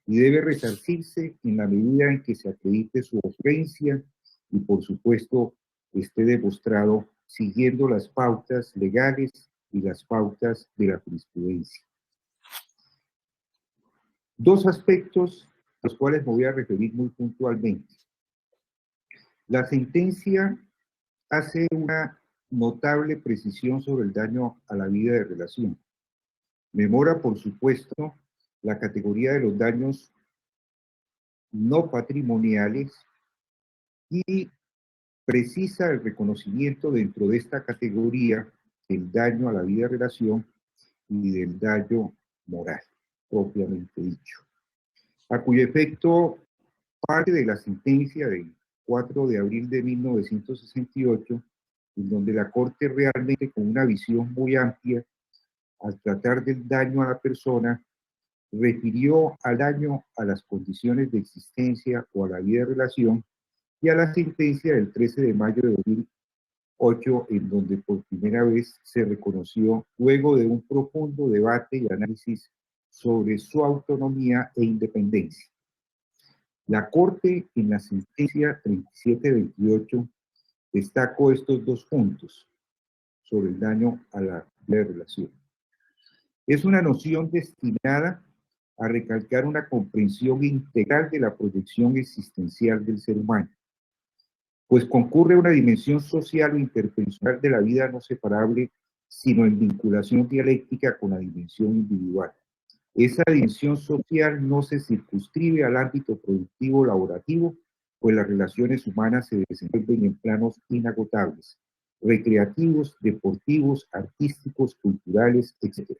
y debe resarcirse en la medida en que se acredite su ocurrencia y, por supuesto, esté demostrado siguiendo las pautas legales y las pautas de la jurisprudencia. Dos aspectos a los cuales me voy a referir muy puntualmente. La sentencia hace una notable precisión sobre el daño a la vida de relación. Memora, por supuesto, la categoría de los daños no patrimoniales y precisa el reconocimiento dentro de esta categoría del daño a la vida de relación y del daño moral, propiamente dicho, a cuyo efecto parte de la sentencia del 4 de abril de 1968, en donde la Corte realmente con una visión muy amplia al tratar del daño a la persona, refirió al daño a las condiciones de existencia o a la vida de relación y a la sentencia del 13 de mayo de 2008, en donde por primera vez se reconoció, luego de un profundo debate y análisis sobre su autonomía e independencia. La Corte, en la sentencia 3728, destacó estos dos puntos sobre el daño a la vida de relación. Es una noción destinada a recalcar una comprensión integral de la proyección existencial del ser humano, pues concurre una dimensión social o interpersonal de la vida no separable, sino en vinculación dialéctica con la dimensión individual. Esa dimensión social no se circunscribe al ámbito productivo laborativo, pues las relaciones humanas se desenvuelven en planos inagotables, recreativos, deportivos, artísticos, culturales, etc.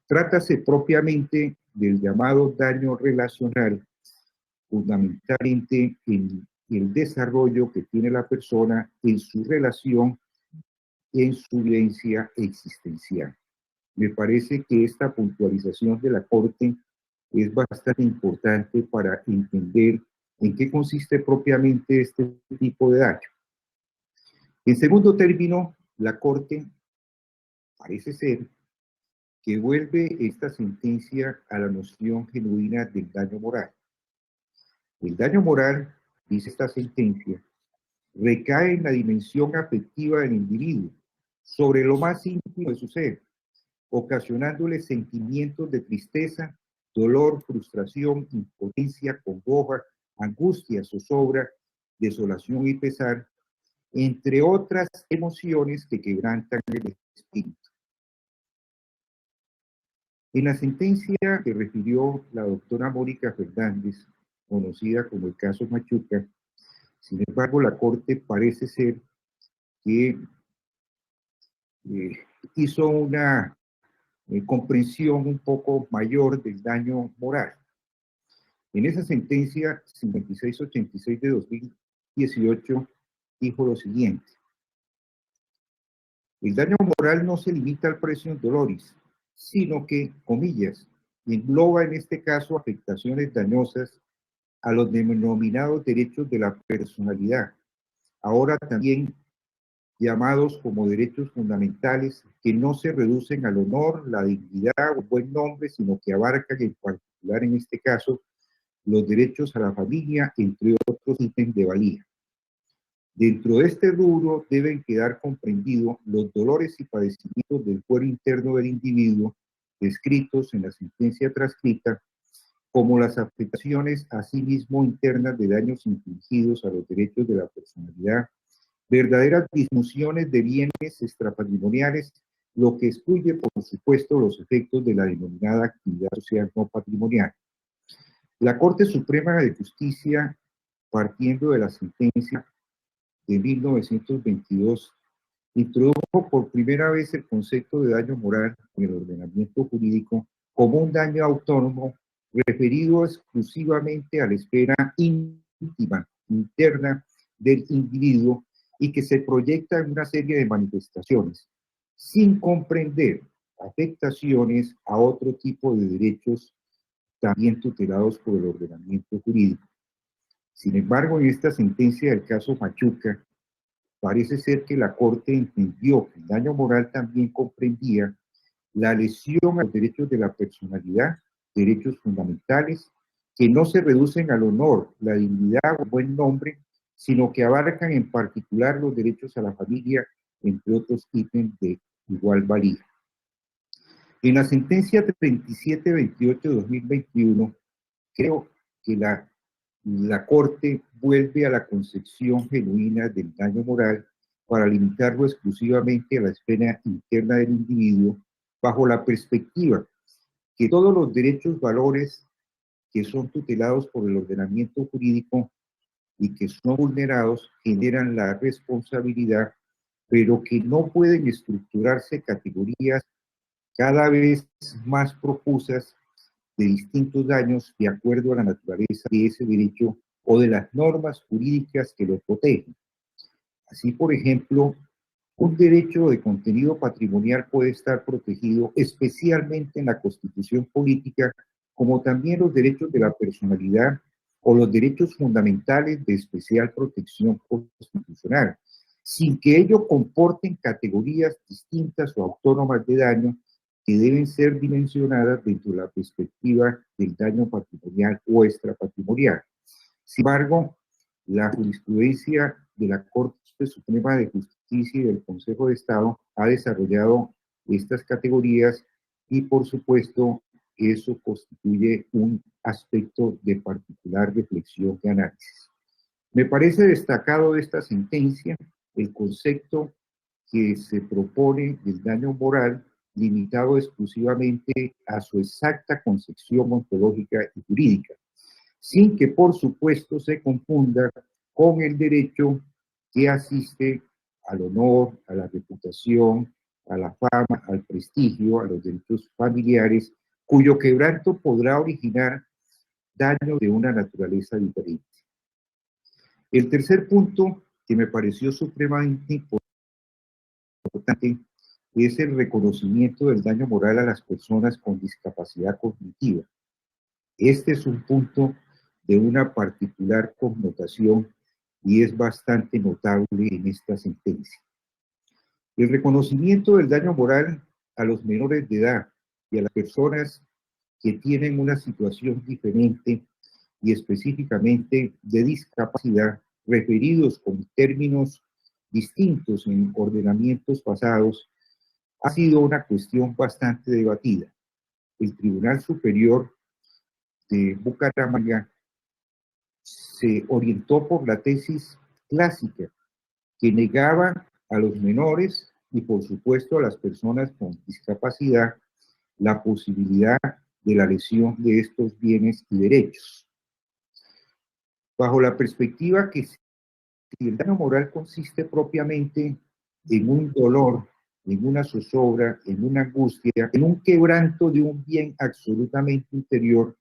Trátase propiamente del llamado daño relacional, fundamentalmente en el desarrollo que tiene la persona en su relación, en su vivencia existencial. Me parece que esta puntualización de la Corte es bastante importante para entender en qué consiste propiamente este tipo de daño. En segundo término, la Corte parece ser que vuelve esta sentencia a la noción genuina del daño moral. El daño moral, dice esta sentencia, recae en la dimensión afectiva del individuo, sobre lo más íntimo de su ser, ocasionándole sentimientos de tristeza, dolor, frustración, impotencia, congoja, angustia, zozobra, desolación y pesar, entre otras emociones que quebrantan el espíritu. En la sentencia que refirió la doctora Mónica Fernández, conocida como el caso Machuca, sin embargo, la Corte parece ser que hizo una comprensión un poco mayor del daño moral. En esa sentencia 5686 de 2018 dijo lo siguiente: el daño moral no se limita al presión doloris, sino que, comillas, engloba en este caso afectaciones dañosas a los denominados derechos de la personalidad, ahora también llamados como derechos fundamentales, que no se reducen al honor, la dignidad o buen nombre, sino que abarcan en particular en este caso los derechos a la familia, entre otros ítems de valía. Dentro de este rubro deben quedar comprendidos los dolores y padecimientos del fuero interno del individuo, descritos en la sentencia transcrita, como las afectaciones asimismo internas de daños infligidos a los derechos de la personalidad, verdaderas disminuciones de bienes extrapatrimoniales, lo que excluye, por supuesto, los efectos de la denominada actividad social no patrimonial. La Corte Suprema de Justicia, partiendo de la sentencia de 1922, introdujo por primera vez el concepto de daño moral en el ordenamiento jurídico como un daño autónomo referido exclusivamente a la esfera íntima, interna del individuo, y que se proyecta en una serie de manifestaciones, sin comprender afectaciones a otro tipo de derechos también tutelados por el ordenamiento jurídico. Sin embargo, en esta sentencia del caso Machuca, parece ser que la Corte entendió que el daño moral también comprendía la lesión a los derechos de la personalidad, derechos fundamentales, que no se reducen al honor, la dignidad o buen nombre, sino que abarcan en particular los derechos a la familia, entre otros ítems de igual valía. En la sentencia 3728 de 2021, creo que la Corte vuelve a la concepción genuina del daño moral para limitarlo exclusivamente a la esfera interna del individuo, bajo la perspectiva que todos los derechos, valores que son tutelados por el ordenamiento jurídico y que son vulnerados generan la responsabilidad, pero que no pueden estructurarse categorías cada vez más profusas de distintos daños de acuerdo a la naturaleza de ese derecho o de las normas jurídicas que lo protegen. Así, por ejemplo, un derecho de contenido patrimonial puede estar protegido especialmente en la Constitución política, como también los derechos de la personalidad o los derechos fundamentales de especial protección constitucional, sin que ello comporten categorías distintas o autónomas de daño que deben ser dimensionadas dentro de la perspectiva del daño patrimonial o extrapatrimonial. Sin embargo, la jurisprudencia de la Corte Suprema de Justicia y del Consejo de Estado ha desarrollado estas categorías y, por supuesto, eso constituye un aspecto de particular reflexión y análisis. Me parece destacado de esta sentencia el concepto que se propone del daño moral limitado exclusivamente a su exacta concepción ontológica y jurídica, sin que por supuesto se confunda con el derecho que asiste al honor, a la reputación, a la fama, al prestigio, a los derechos familiares, cuyo quebranto podrá originar daños de una naturaleza diferente. El tercer punto que me pareció supremamente importante es el reconocimiento del daño moral a las personas con discapacidad cognitiva. Este es un punto de una particular connotación y es bastante notable en esta sentencia. El reconocimiento del daño moral a los menores de edad y a las personas que tienen una situación diferente y específicamente de discapacidad, referidos con términos distintos en ordenamientos pasados, ha sido una cuestión bastante debatida. El Tribunal Superior de Bucaramanga se orientó por la tesis clásica que negaba a los menores y por supuesto a las personas con discapacidad la posibilidad de la lesión de estos bienes y derechos. Bajo la perspectiva que si el daño moral consiste propiamente en un dolor, en una zozobra, en una angustia, en un quebranto de un bien absolutamente interior,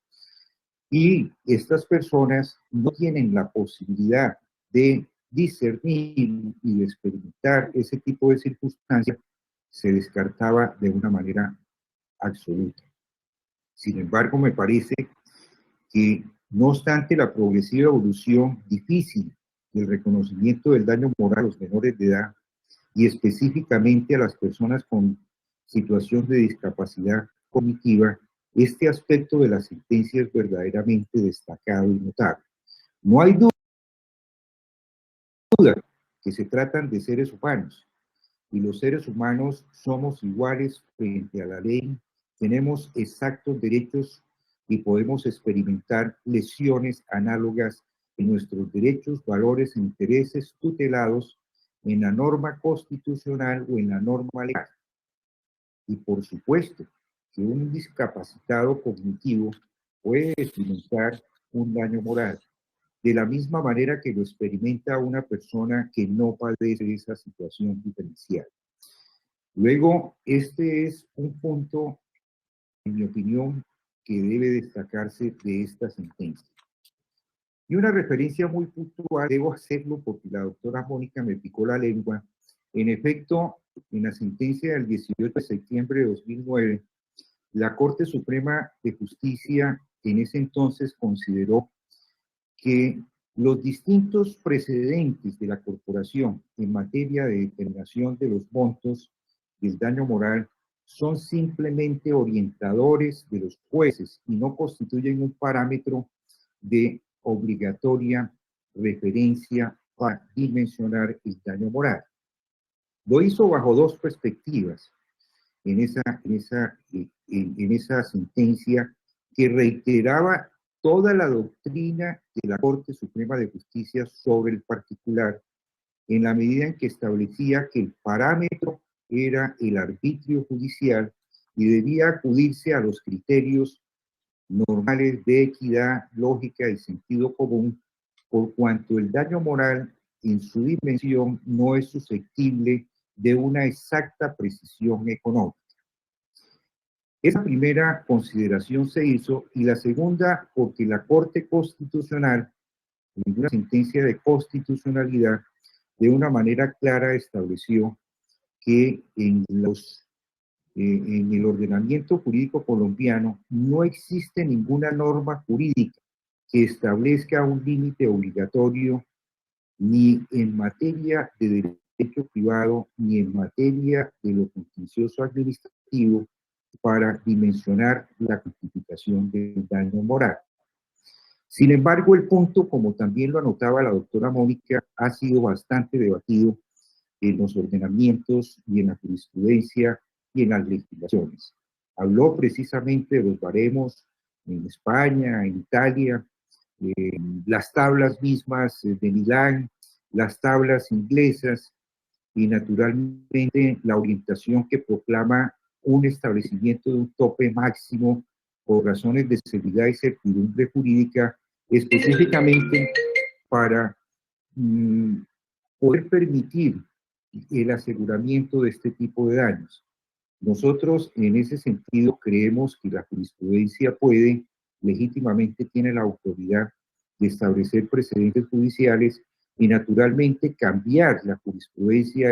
y estas personas no tienen la posibilidad de discernir y de experimentar ese tipo de circunstancias, se descartaba de una manera absoluta. Sin embargo, me parece que, no obstante la progresiva evolución difícil del reconocimiento del daño moral a los menores de edad y específicamente a las personas con situación de discapacidad cognitiva, este aspecto de la sentencia es verdaderamente destacado y notable. No hay duda que se tratan de seres humanos y los seres humanos somos iguales frente a la ley, tenemos exactos derechos y podemos experimentar lesiones análogas en nuestros derechos, valores e intereses tutelados en la norma constitucional o en la norma legal. Y por supuesto que un discapacitado cognitivo puede experimentar un daño moral, de la misma manera que lo experimenta una persona que no padece esa situación diferencial. Luego, este es un punto, en mi opinión, que debe destacarse de esta sentencia. Y una referencia muy puntual, debo hacerlo porque la doctora Mónica me picó la lengua. En efecto, en la sentencia del 18 de septiembre de 2009, la Corte Suprema de Justicia en ese entonces consideró que los distintos precedentes de la corporación en materia de determinación de los montos del daño moral son simplemente orientadores de los jueces y no constituyen un parámetro de obligatoria referencia para dimensionar el daño moral. Lo hizo bajo dos perspectivas. en esa sentencia que reiteraba toda la doctrina de la Corte Suprema de Justicia sobre el particular, en la medida en que establecía que el parámetro era el arbitrio judicial y debía acudirse a los criterios normales de equidad, lógica y sentido común, por cuanto el daño moral en su dimensión no es susceptible de una exacta precisión económica. Esa primera consideración se hizo, y la segunda porque la Corte Constitucional, en una sentencia de constitucionalidad, de una manera clara estableció que en el ordenamiento jurídico colombiano no existe ninguna norma jurídica que establezca un límite obligatorio ni en materia de derecho privado ni en materia de lo contencioso administrativo para dimensionar la justificación del daño moral. Sin embargo, el punto, como también lo anotaba la doctora Mónica, ha sido bastante debatido en los ordenamientos y en la jurisprudencia y en las legislaciones. Habló precisamente de los baremos en España, en Italia, las tablas mismas de Milán, las tablas inglesas y naturalmente la orientación que proclama un establecimiento de un tope máximo por razones de seguridad y certidumbre jurídica, específicamente para poder permitir el aseguramiento de este tipo de daños. Nosotros, en ese sentido, creemos que la jurisprudencia puede, legítimamente tiene la autoridad de establecer precedentes judiciales y, naturalmente, cambiar la jurisprudencia.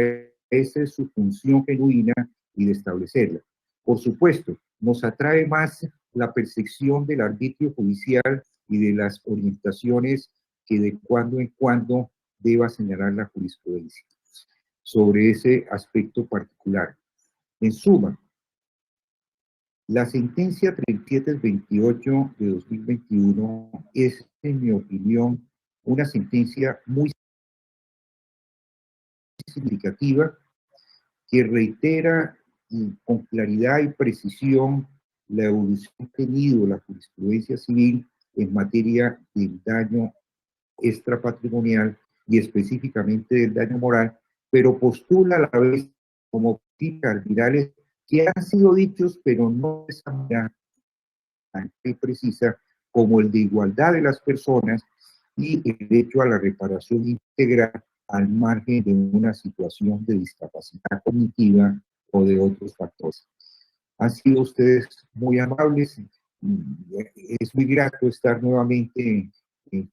Esa es su función genuina y de establecerla. Por supuesto, nos atrae más la percepción del arbitrio judicial y de las orientaciones que de cuando en cuando deba señalar la jurisprudencia sobre ese aspecto particular. En suma, la sentencia 3728 de 2021 es, en mi opinión, una sentencia muy significativa que reitera con claridad y precisión la evolución que ha tenido la jurisprudencia civil en materia del daño extrapatrimonial y específicamente del daño moral, pero postula a la vez como cardinales que han sido dichos, pero no de esa manera tan precisa, como el de igualdad de las personas y el derecho a la reparación integral al margen de una situación de discapacidad cognitiva o de otros factores. Han sido ustedes muy amables. Es muy grato estar nuevamente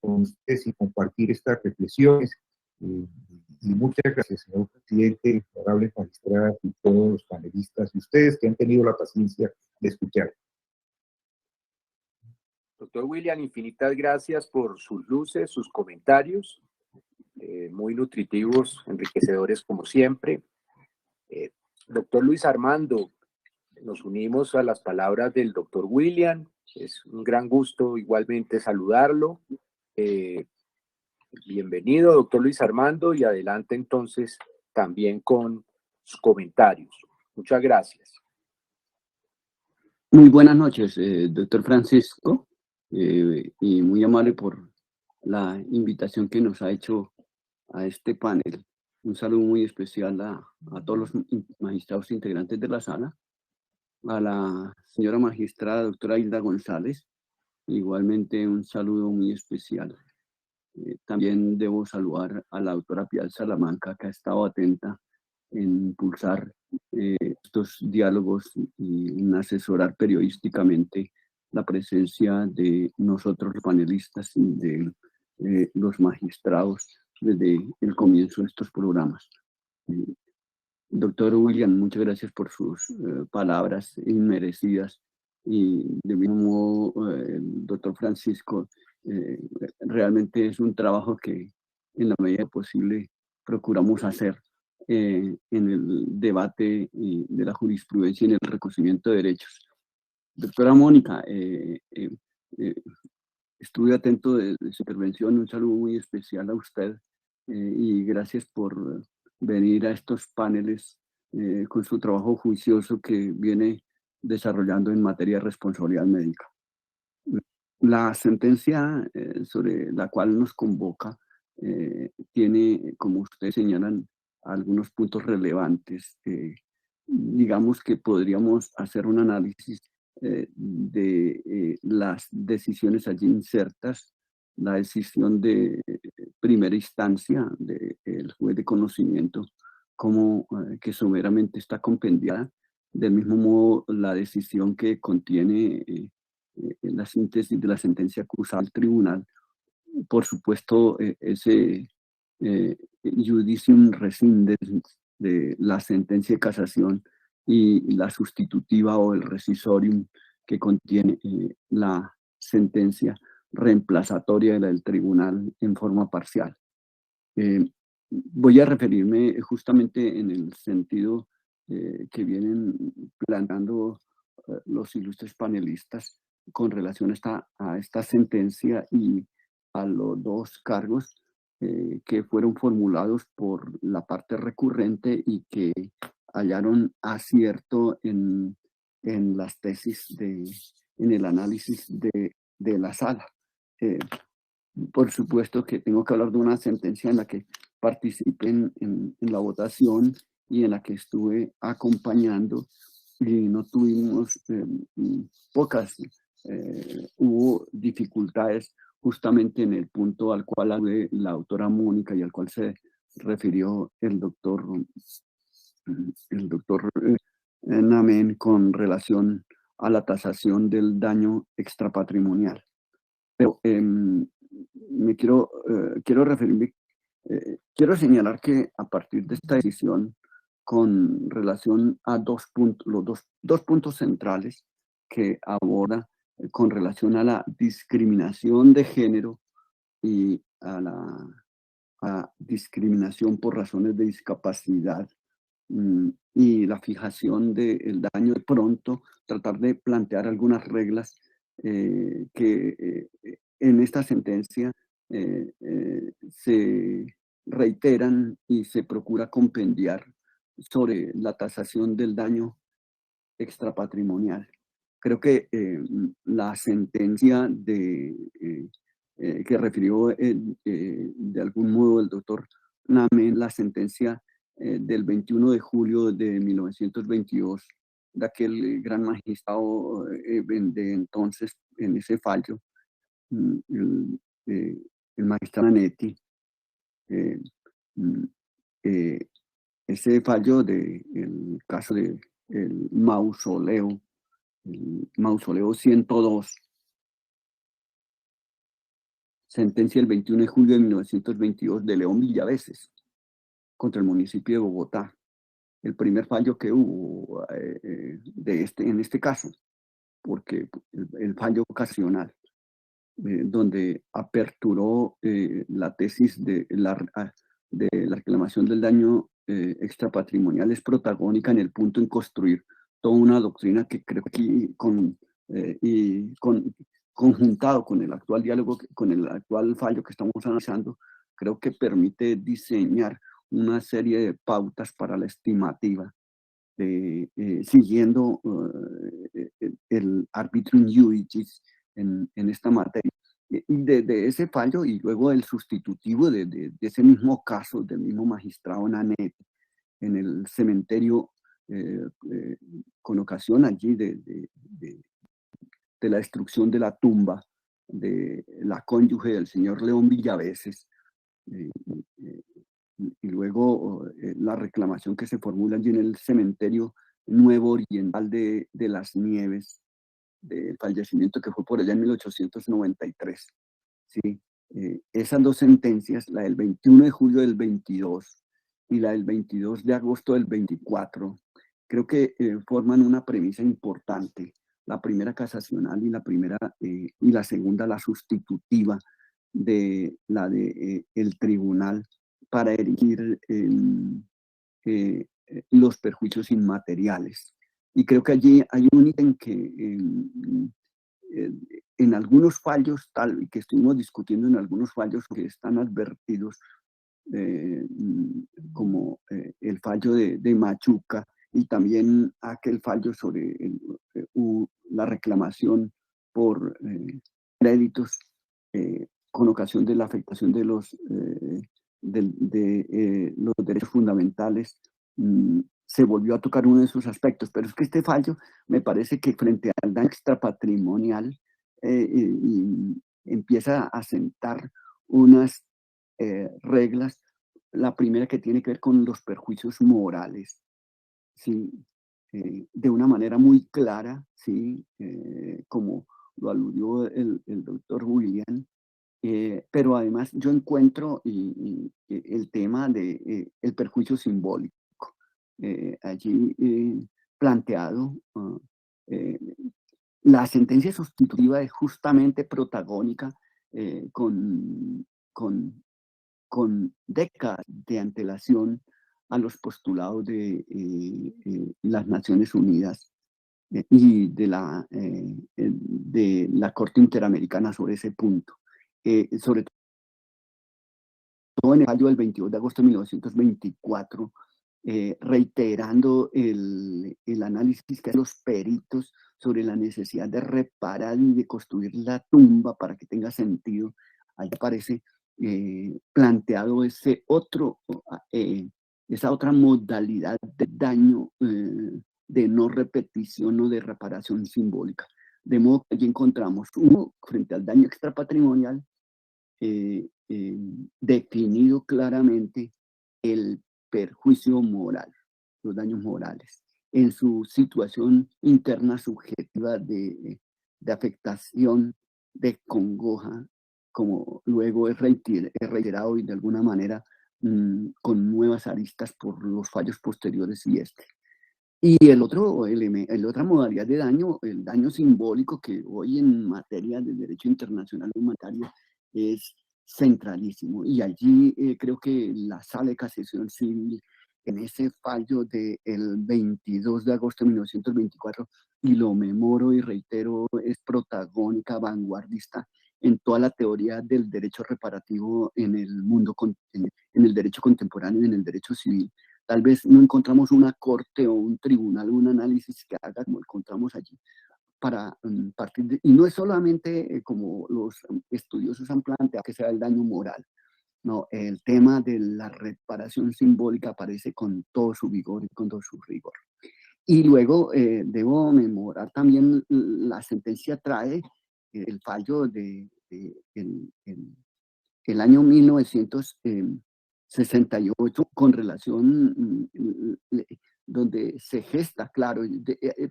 con ustedes y compartir estas reflexiones. Y muchas gracias, señor presidente, honorables magistradas y todos los panelistas y ustedes que han tenido la paciencia de escuchar. Doctor William, infinitas gracias por sus luces, sus comentarios, muy nutritivos, enriquecedores como siempre. Doctor Luis Armando, nos unimos a las palabras del doctor William. Es un gran gusto igualmente saludarlo. Bienvenido, doctor Luis Armando, y adelante entonces también con sus comentarios. Muchas gracias. Muy buenas noches, doctor Francisco, y muy amable por la invitación que nos ha hecho a este panel. Un saludo muy especial a todos los magistrados integrantes de la sala, a la señora magistrada doctora Hilda González, igualmente un saludo muy especial. También debo saludar a la doctora Piedad Salamanca, que ha estado atenta en impulsar estos diálogos y en asesorar periodísticamente la presencia de nosotros los panelistas y de los magistrados desde el comienzo de estos programas. Doctor William, muchas gracias por sus palabras inmerecidas, y de mismo modo, doctor Francisco, realmente es un trabajo que en la medida posible procuramos hacer en el debate de la jurisprudencia y en el reconocimiento de derechos. Doctora Mónica, estuve atento de su intervención. Un saludo muy especial a usted y gracias por venir a estos paneles con su trabajo juicioso que viene desarrollando en materia de responsabilidad médica. La sentencia sobre la cual nos convoca tiene, como ustedes señalan, algunos puntos relevantes. Digamos que podríamos hacer un análisis de las decisiones allí insertas, la decisión de primera instancia del juez de conocimiento, como que someramente está compendiada, del mismo modo la decisión que contiene la síntesis de la sentencia acusada del tribunal, por supuesto, ese judicium rescindens de la sentencia de casación y la sustitutiva o el rescisorium que contiene la sentencia reemplazatoria de la del tribunal en forma parcial. Voy a referirme justamente en el sentido que vienen planteando los ilustres panelistas con relación a esta sentencia y a los dos cargos que fueron formulados por la parte recurrente y que hallaron acierto en las tesis, en el análisis de la sala. Por supuesto que tengo que hablar de una sentencia en la que participé en la votación y en la que estuve acompañando y no tuvimos hubo dificultades justamente en el punto al cual alude la autora Mónica y al cual se refirió el doctor Namen con relación a la tasación del daño extrapatrimonial. Pero quiero referirme, quiero señalar que a partir de esta decisión, con relación a dos puntos centrales que aborda con relación a la discriminación de género y a la discriminación por razones de discapacidad y la fijación del daño, de pronto tratar de plantear algunas reglas que en esta sentencia se reiteran y se procura compendiar sobre la tasación del daño extrapatrimonial. Creo que la sentencia que refirió de algún modo el doctor Namen, la sentencia del 21 de julio de 1922, de aquel gran magistrado de entonces en ese fallo, el magistrado Nanetti, ese fallo del caso del mausoleo 102, sentencia del 21 de julio de 1922 de León Villaveses contra el municipio de Bogotá, el primer fallo que hubo en este caso, porque el fallo ocasional, donde aperturó la tesis de la reclamación del daño extrapatrimonial, es protagónica en el punto en construir toda una doctrina que creo que conjuntado con el actual diálogo, con el actual fallo que estamos analizando, creo que permite diseñar una serie de pautas para la estimativa, siguiendo el arbitrium iudicis en esta materia. Y de ese fallo y luego el sustitutivo de ese mismo caso, del mismo magistrado Nanetti, en el cementerio, con ocasión allí de la destrucción de la tumba de la cónyuge del señor León Villaveses, y luego la reclamación que se formula allí en el cementerio Nuevo Oriental de Las Nieves, del fallecimiento que fue por allá en 1893. ¿Sí? Esas dos sentencias, la del 21 de julio del 22 y la del 22 de agosto del 24, creo que forman una premisa importante. La primera casacional y la segunda, la sustitutiva de la de el tribunal para erigir los perjuicios inmateriales. Y creo que allí hay un ítem que en algunos fallos, tal que estuvimos discutiendo en algunos fallos que están advertidos, como el fallo de Machuca y también aquel fallo sobre la reclamación por créditos con ocasión de la afectación de los derechos fundamentales, se volvió a tocar uno de esos aspectos, pero es que este fallo me parece que frente al daño extrapatrimonial empieza a sentar unas reglas. La primera, que tiene que ver con los perjuicios morales, ¿sí? De una manera muy clara, ¿sí? Como lo aludió el doctor William, pero además yo encuentro el tema de el perjuicio simbólico allí planteado. La sentencia sustitutiva es justamente protagónica con décadas de antelación a los postulados de las Naciones Unidas y de la Corte Interamericana sobre ese punto. Sobre todo en el fallo del 22 de agosto de 1924, reiterando el análisis que hacen los peritos sobre la necesidad de reparar y de construir la tumba para que tenga sentido. Ahí aparece planteado esa otra modalidad de daño de no repetición o de reparación simbólica. De modo que allí encontramos, uno, frente al daño extrapatrimonial, definido claramente el perjuicio moral, los daños morales, en su situación interna subjetiva de afectación, de congoja, como luego es reiterado y de alguna manera con nuevas aristas por los fallos posteriores y este. Y la otra modalidad de daño, el daño simbólico, que hoy en materia del derecho internacional humanitario es centralísimo. Y allí creo que la Sala de Casación Civil, en ese fallo del 22 de agosto de 1924, y lo memoro y reitero, es protagónica, vanguardista en toda la teoría del derecho reparativo en el mundo, en el derecho contemporáneo y en el derecho civil. Tal vez no encontramos una corte o un tribunal, un análisis que haga como encontramos allí, para partir de, y no es solamente como los estudiosos han planteado que sea el daño moral, no, el tema de la reparación simbólica aparece con todo su vigor y con todo su rigor. Y luego debo memorar también la sentencia trae el fallo de el año 1968 con relación donde se gesta, claro,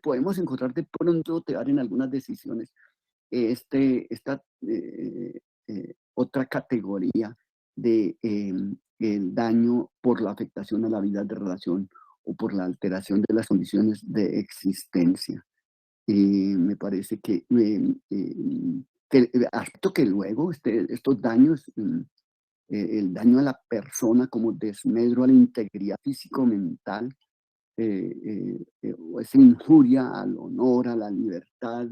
podemos encontrar de pronto en algunas decisiones esta otra categoría de el daño por la afectación a la vida de relación o por la alteración de las condiciones de existencia. Me parece que el aspecto que luego estos daños, el daño a la persona como desmedro a la integridad físico-mental, o esa injuria al honor, a la libertad,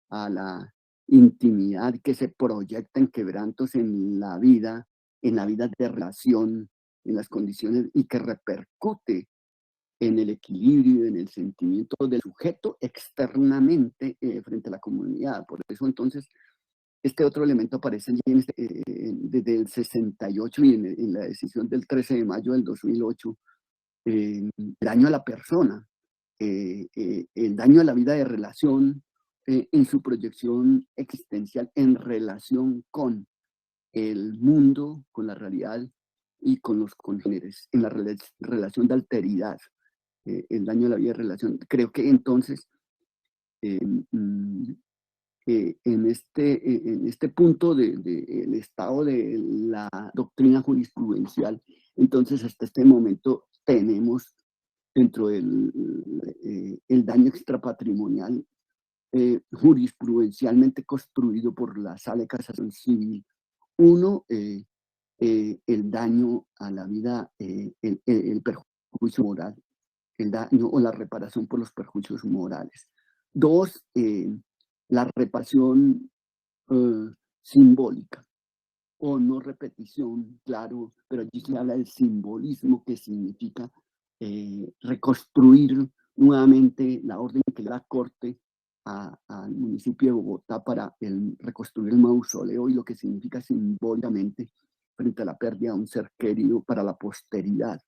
a la intimidad que se proyecta en quebrantos en la vida de relación, en las condiciones, y que repercute en el equilibrio, en el sentimiento del sujeto externamente frente a la comunidad. Por eso entonces este otro elemento aparece desde el 68 y en la decisión del 13 de mayo del 2008, el daño a la persona, el daño a la vida de relación en su proyección existencial en relación con el mundo, con la realidad y con los congéneres, en la relación de alteridad, el daño a la vida de relación. Creo que entonces en este punto del estado de la doctrina jurisprudencial, entonces hasta este momento tenemos dentro del el daño extrapatrimonial jurisprudencialmente construido por la Sala de Casación Civil. Uno, el daño a la vida, el perjuicio moral, el daño o la reparación por los perjuicios morales. Dos, la reparación simbólica, o no repetición, claro, pero allí se habla del simbolismo que significa reconstruir nuevamente la orden que le da Corte al municipio de Bogotá para reconstruir el mausoleo y lo que significa simbólicamente frente a la pérdida de un ser querido para la posteridad.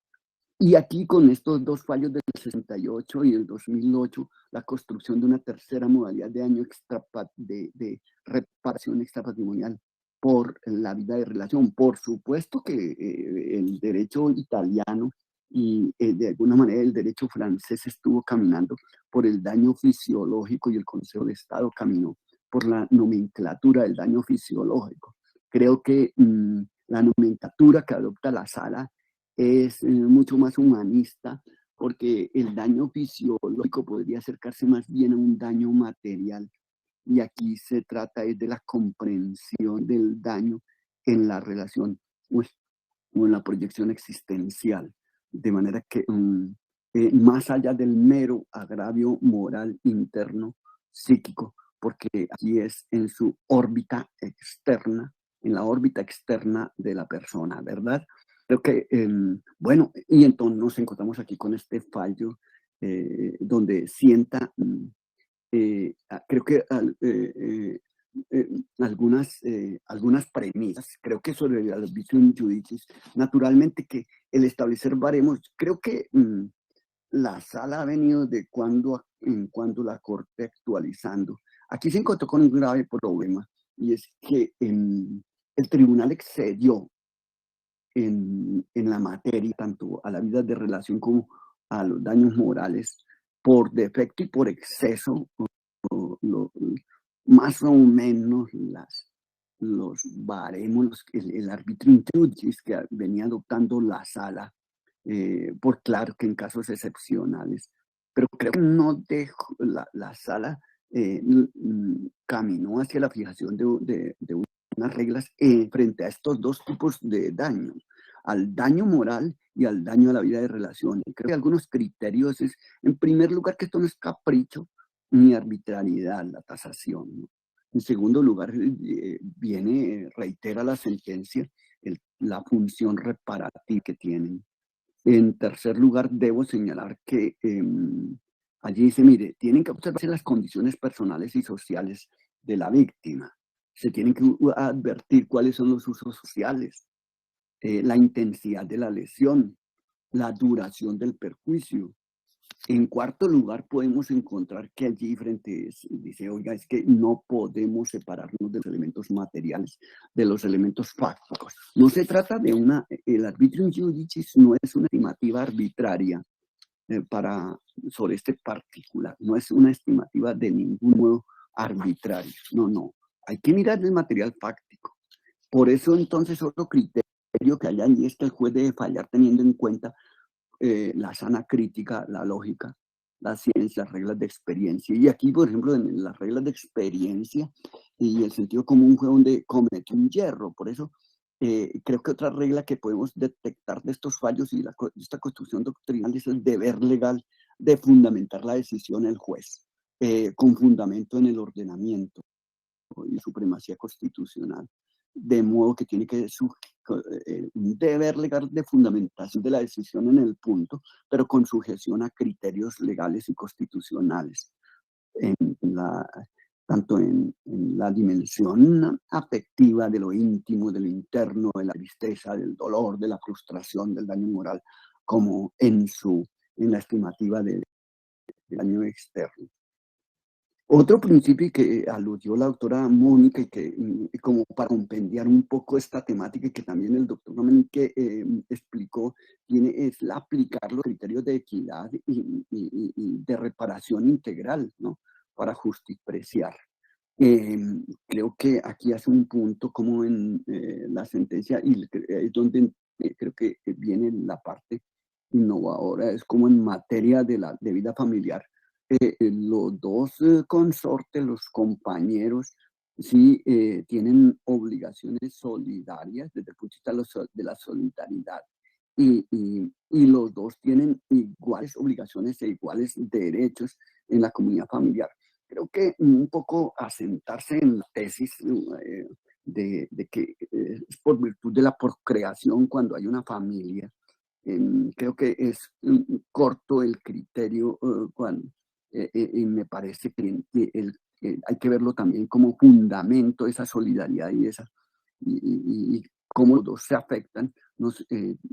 Y aquí con estos dos fallos del 68 y del 2008, la construcción de una tercera modalidad de reparación extrapatrimonial por la vida de relación. Por supuesto que el derecho italiano y de alguna manera el derecho francés estuvo caminando por el daño fisiológico y el Consejo de Estado caminó por la nomenclatura del daño fisiológico. Creo que la nomenclatura que adopta la sala es mucho más humanista porque el daño fisiológico podría acercarse más bien a un daño material. Y aquí se trata de la comprensión del daño en la relación o en la proyección existencial. De manera que más allá del mero agravio moral interno, psíquico, porque aquí es en su órbita externa, en la órbita externa de la persona, ¿verdad? Creo que, bueno, y entonces nos encontramos aquí con este fallo donde sienta creo que algunas premisas, creo que sobre el arbitrium judicis, naturalmente que el establecer baremos, creo que la sala ha venido de cuando en cuando la Corte actualizando. Aquí se encontró con un grave problema y es que el tribunal excedió en la materia, tanto a la vida de relación como a los daños morales, por defecto y por exceso, más o menos los baremos, el arbitrio judicis que venía adoptando la sala, por claro que en casos excepcionales, pero creo que no dejó, la sala caminó hacia la fijación de unas reglas frente a estos dos tipos de daño, al daño moral y al daño a la vida de relaciones. Creo que algunos criterios es, en primer lugar, que esto no es capricho ni arbitrariedad, la tasación, ¿no? En segundo lugar, reitera la sentencia la función reparativa que tienen. En tercer lugar, debo señalar que allí dice, mire, tienen que observarse las condiciones personales y sociales de la víctima. Se tienen que advertir cuáles son los usos sociales, la intensidad de la lesión, la duración del perjuicio. En cuarto lugar, podemos encontrar que allí dice, oiga, es que no podemos separarnos de los elementos materiales, de los elementos fácticos. No se trata de el arbitrium judicis no es una estimativa arbitraria sobre este particular, no es una estimativa de ningún modo arbitrario, no. Hay que mirar el material fáctico. Por eso, entonces, otro criterio que hay allí es que el juez debe fallar teniendo en cuenta la sana crítica, la lógica, la ciencia, las reglas de experiencia. Y aquí, por ejemplo, en las reglas de experiencia y el sentido común fue donde cometió un hierro. Por eso, creo que otra regla que podemos detectar de estos fallos y esta construcción doctrinal es el deber legal de fundamentar la decisión del juez, con fundamento en el ordenamiento y supremacía constitucional. De modo que tiene que un deber legal de fundamentación de la decisión en el punto, pero con sujeción a criterios legales y constitucionales, tanto en la dimensión afectiva de lo íntimo, de lo interno, de la tristeza, del dolor, de la frustración, del daño moral, como en la estimativa del daño externo. Otro principio que aludió la doctora Mónica y que como para compendiar un poco esta temática y que también el doctor Dominique explicó, es aplicar los criterios de equidad y de reparación integral, ¿no? Para justiciar. Creo que aquí hace un punto como en la sentencia y es donde creo que viene la parte innovadora, es como en materia de vida familiar. Los dos consortes, los compañeros, sí tienen obligaciones solidarias desde el punto de vista de la solidaridad. Y los dos tienen iguales obligaciones e iguales derechos en la comunidad familiar. Creo que un poco asentarse en la tesis de que es por virtud de la procreación cuando hay una familia. Creo que es corto el criterio y me parece que hay que verlo también como fundamento, esa solidaridad y cómo los dos se afectan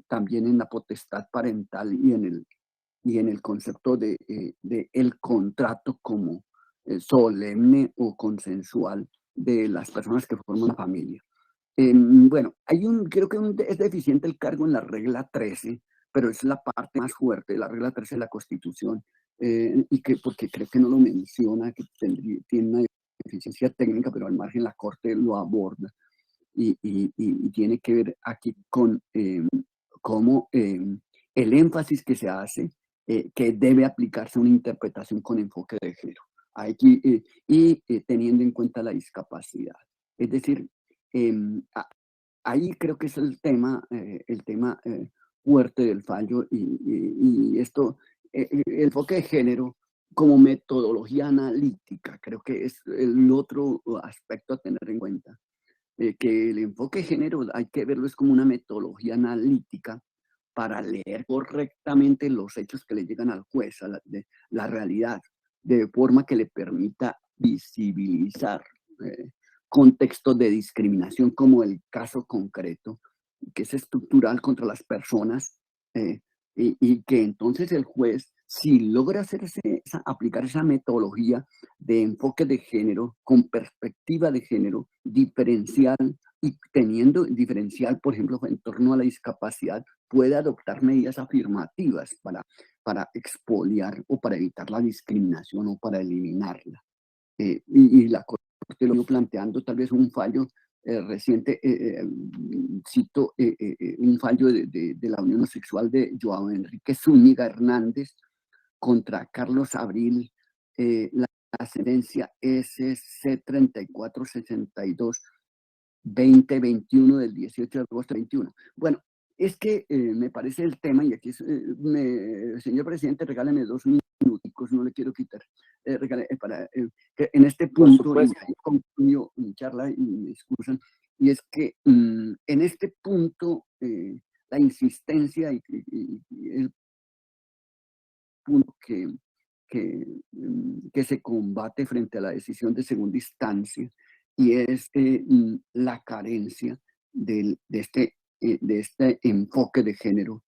también en la potestad parental y en el concepto de el contrato como solemne o consensual de las personas que forman la familia. Bueno, creo que es deficiente el cargo en la regla 13, pero es la parte más fuerte de la regla 13 de la Constitución, porque creo que no lo menciona, que tiene una deficiencia técnica, pero al margen la Corte lo aborda y tiene que ver aquí con cómo el énfasis que se hace, que debe aplicarse una interpretación con enfoque de género, teniendo en cuenta la discapacidad. Es decir, ahí creo que es el tema fuerte del fallo y esto, el enfoque de género como metodología analítica, creo que es el otro aspecto a tener en cuenta. Que el enfoque de género hay que verlo es como una metodología analítica para leer correctamente los hechos que le llegan al juez, la realidad, de forma que le permita visibilizar contextos de discriminación como el caso concreto, que es estructural contra las personas, y que entonces el juez, si logra aplicar esa metodología de enfoque de género, con perspectiva de género, diferencial, y teniendo diferencial, por ejemplo, en torno a la discapacidad, puede adoptar medidas afirmativas para expoliar o para evitar la discriminación o para eliminarla. Y la Corte lo iba planteando tal vez un fallo reciente, cito un fallo de la unión sexual de Joao Enrique Zúñiga Hernández contra Carlos Abril, la sentencia SC 3462-2021 del 18 de agosto 21. Bueno, es que me parece el tema, y aquí, señor presidente, regáleme 2 minuticos, no le quiero quitar, que en este punto, y concluyo mi charla y me excusan, y es que en este punto la insistencia y el punto que se combate frente a la decisión de segunda instancia, y es la carencia de este enfoque de género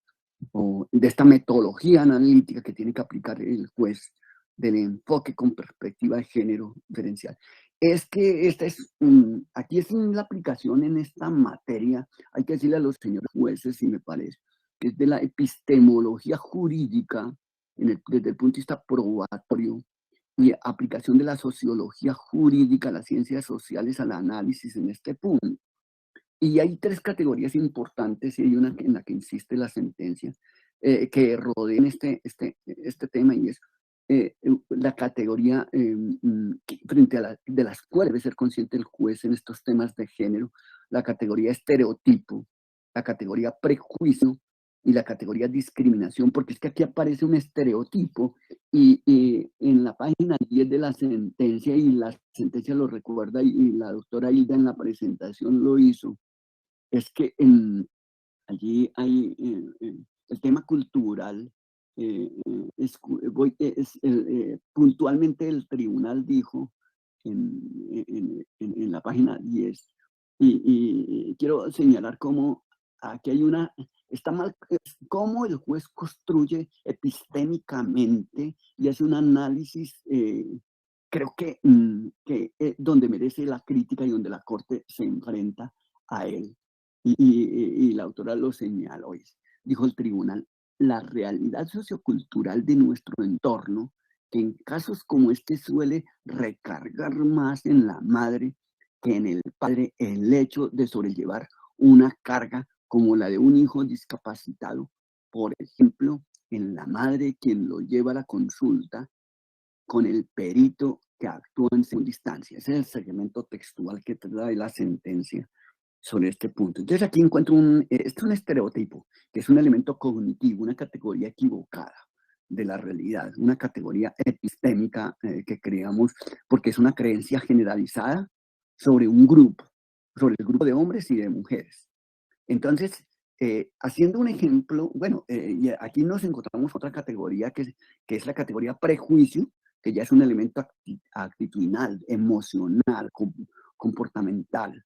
o de esta metodología analítica que tiene que aplicar el juez del enfoque con perspectiva de género diferencial. Es que aquí es la aplicación en esta materia, hay que decirle a los señores jueces, si me parece, que es de la epistemología jurídica desde el punto de vista probatorio y aplicación de la sociología jurídica, las ciencias sociales al análisis en este punto. Y hay 3 categorías importantes, y hay una en la que insiste la sentencia, que rodean este tema, y es la categoría frente a de las cuales debe ser consciente el juez en estos temas de género, la categoría estereotipo, la categoría prejuicio y la categoría discriminación, porque es que aquí aparece un estereotipo y en la página 10 de la sentencia, y la sentencia lo recuerda y la doctora Hilda en la presentación lo hizo, es que allí hay el tema cultural. Puntualmente el tribunal dijo en la página 10, y quiero señalar cómo aquí está mal, cómo el juez construye epistémicamente y hace un análisis, creo que donde merece la crítica y donde la Corte se enfrenta a él. Y la autora lo señaló, dijo el tribunal: la realidad sociocultural de nuestro entorno, que en casos como este suele recargar más en la madre que en el padre el hecho de sobrellevar una carga como la de un hijo discapacitado, por ejemplo, en la madre quien lo lleva a la consulta con el perito que actúa en segunda instancia. Ese es el segmento textual que trae la sentencia sobre este punto. Entonces aquí encuentro un estereotipo, que es un elemento cognitivo, una categoría equivocada de la realidad, una categoría epistémica que creamos porque es una creencia generalizada sobre un grupo, sobre el grupo de hombres y de mujeres. Entonces, haciendo un ejemplo, bueno, y aquí nos encontramos otra categoría que es la categoría prejuicio, que ya es un elemento actitudinal, emocional, comportamental,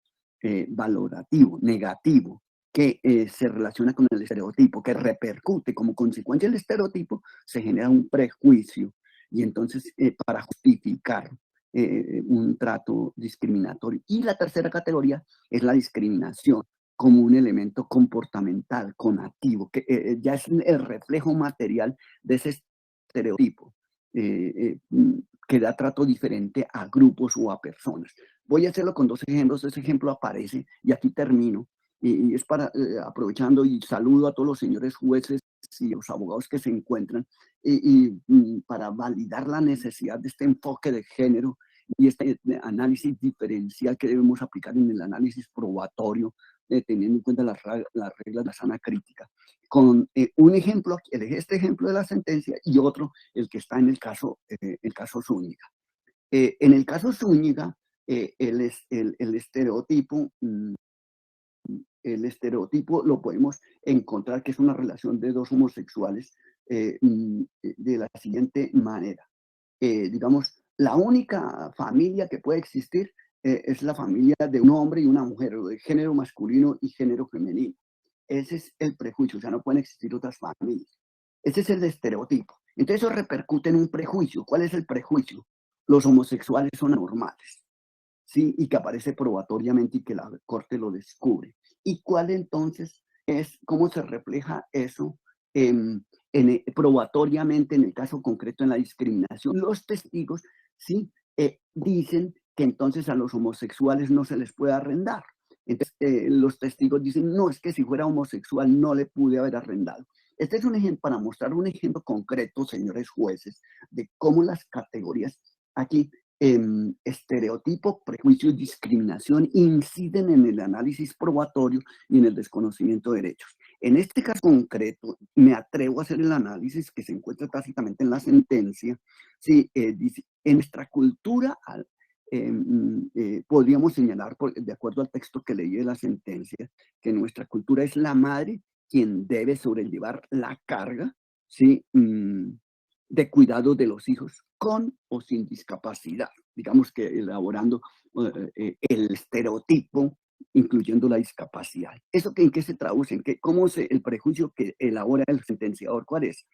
valorativo, negativo, que se relaciona con el estereotipo, que repercute como consecuencia del estereotipo, se genera un prejuicio. Y entonces, para justificar un trato discriminatorio. Y la tercera categoría es la discriminación como un elemento comportamental, conativo, que ya es el reflejo material de ese estereotipo, que da trato diferente a grupos o a personas. Voy a hacerlo con dos ejemplos. Ese ejemplo aparece, y aquí termino, y es para, aprovechando y saludo a todos los señores jueces y los abogados que se encuentran, para validar la necesidad de este enfoque de género y este análisis diferencial que debemos aplicar en el análisis probatorio, teniendo en cuenta las reglas de la sana crítica. Con un ejemplo, este ejemplo de la sentencia, y otro, el que está en el caso Zúñiga. En el caso Zúñiga, el estereotipo lo podemos encontrar que es una relación de dos homosexuales de la siguiente manera. Digamos, la única familia que puede existir es la familia de un hombre y una mujer, o de género masculino y género femenino. Ese es el prejuicio, o sea, no pueden existir otras familias. Ese es el estereotipo. Entonces eso repercute en un prejuicio. ¿Cuál es el prejuicio? Los homosexuales son anormales, ¿sí? Y que aparece probatoriamente y que la corte lo descubre. ¿Y cuál entonces es, cómo se refleja eso probatoriamente en el caso concreto en la discriminación? Los testigos, ¿sí? Dicen que entonces a los homosexuales no se les puede arrendar. Entonces, los testigos dicen, no, es que si fuera homosexual no le pude haber arrendado. Este es un ejemplo, para mostrar un ejemplo concreto, señores jueces, de cómo las categorías aquí, estereotipo, prejuicio y discriminación, inciden en el análisis probatorio y en el desconocimiento de derechos. En este caso concreto, me atrevo a hacer el análisis que se encuentra tácitamente en la sentencia. Sí, dice, en nuestra cultura, podríamos señalar, de acuerdo al texto que leí de la sentencia, que en nuestra cultura es la madre quien debe sobrellevar la carga, ¿sí? De cuidado de los hijos con o sin discapacidad. Digamos que elaborando el estereotipo, incluyendo la discapacidad. ¿Eso en qué se traduce? ¿En qué, cómo el prejuicio que elabora el sentenciador, cuál es?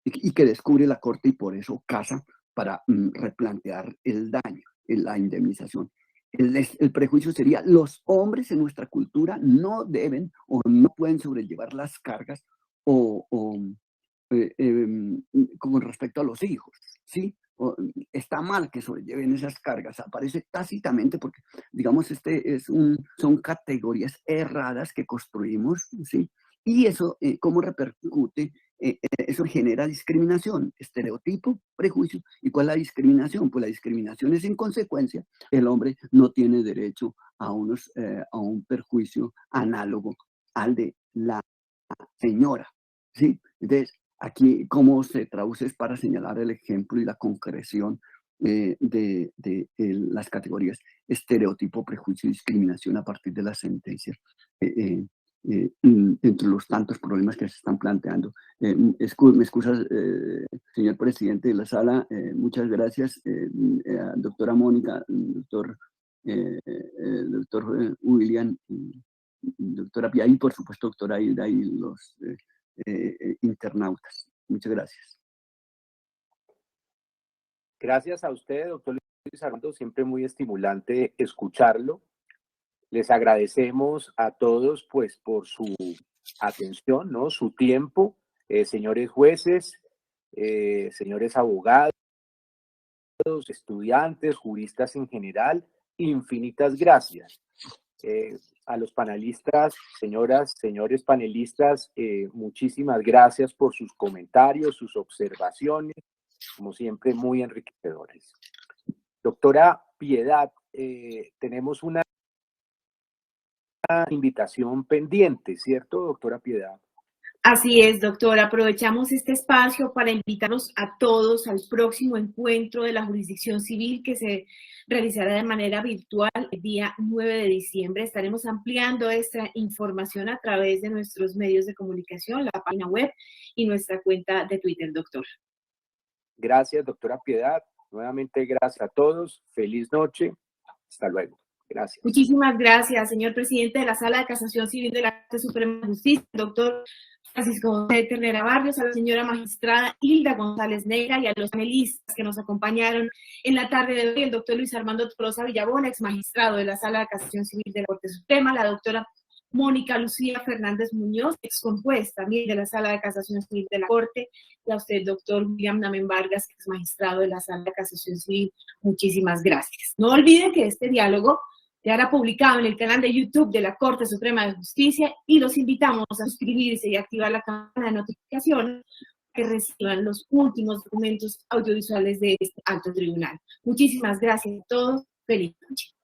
Y que descubre la corte y por eso casa para replantear el daño, la indemnización. El prejuicio sería, los hombres en nuestra cultura no deben o no pueden sobrellevar las cargas con respecto a los hijos, ¿sí? Está mal que sobrelleven esas cargas, aparece tácitamente porque, digamos, son categorías erradas que construimos, ¿sí? Y eso, ¿cómo repercute? Eso genera discriminación, estereotipo, prejuicio. ¿Y cuál es la discriminación? Pues la discriminación es, en consecuencia, el hombre no tiene derecho a un perjuicio análogo al de la señora, ¿sí? Entonces, aquí, ¿cómo se traduce? Es para señalar el ejemplo y la concreción de las categorías estereotipo, prejuicio y discriminación a partir de la sentencia, entre los tantos problemas que se están planteando. Me excusa, señor presidente de la sala, muchas gracias, doctora Mónica, doctor William, doctora Pia, y por supuesto doctora Hilda y los internautas. Muchas gracias. Gracias a usted, doctor Luis Armando, siempre muy estimulante escucharlo. Les agradecemos a todos pues por su atención, ¿no? Su tiempo, señores jueces, señores abogados, estudiantes, juristas en general, infinitas gracias. A los panelistas, señoras, señores panelistas, muchísimas gracias por sus comentarios, sus observaciones, como siempre muy enriquecedores. Doctora Piedad, tenemos una invitación pendiente, ¿cierto, doctora Piedad? Así es, doctora. Aprovechamos este espacio para invitarlos a todos al próximo encuentro de la jurisdicción civil que se realizará de manera virtual el día 9 de diciembre. Estaremos ampliando esta información a través de nuestros medios de comunicación, la página web y nuestra cuenta de Twitter, doctor. Gracias, doctora Piedad. Nuevamente, gracias a todos. Feliz noche. Hasta luego. Gracias. Muchísimas gracias, señor presidente de la Sala de Casación Civil de la Corte Suprema de Justicia, doctor Francisco José Ternera Barrios, a la señora magistrada Hilda González Negra y a los panelistas que nos acompañaron en la tarde de hoy, el doctor Luis Armando Tolosa Villabona, ex magistrado de la Sala de Casación Civil de la Corte Suprema, la doctora Mónica Lucía Fernández Muñoz, ex conjuez también de la Sala de Casación Civil de la Corte, y a usted, doctor William Namen Vargas, ex magistrado de la Sala de Casación Civil. Muchísimas gracias. No olviden que este diálogo quedará publicado en el canal de YouTube de la Corte Suprema de Justicia y los invitamos a suscribirse y activar la campana de notificación para que reciban los últimos documentos audiovisuales de este alto tribunal. Muchísimas gracias a todos. Feliz noche.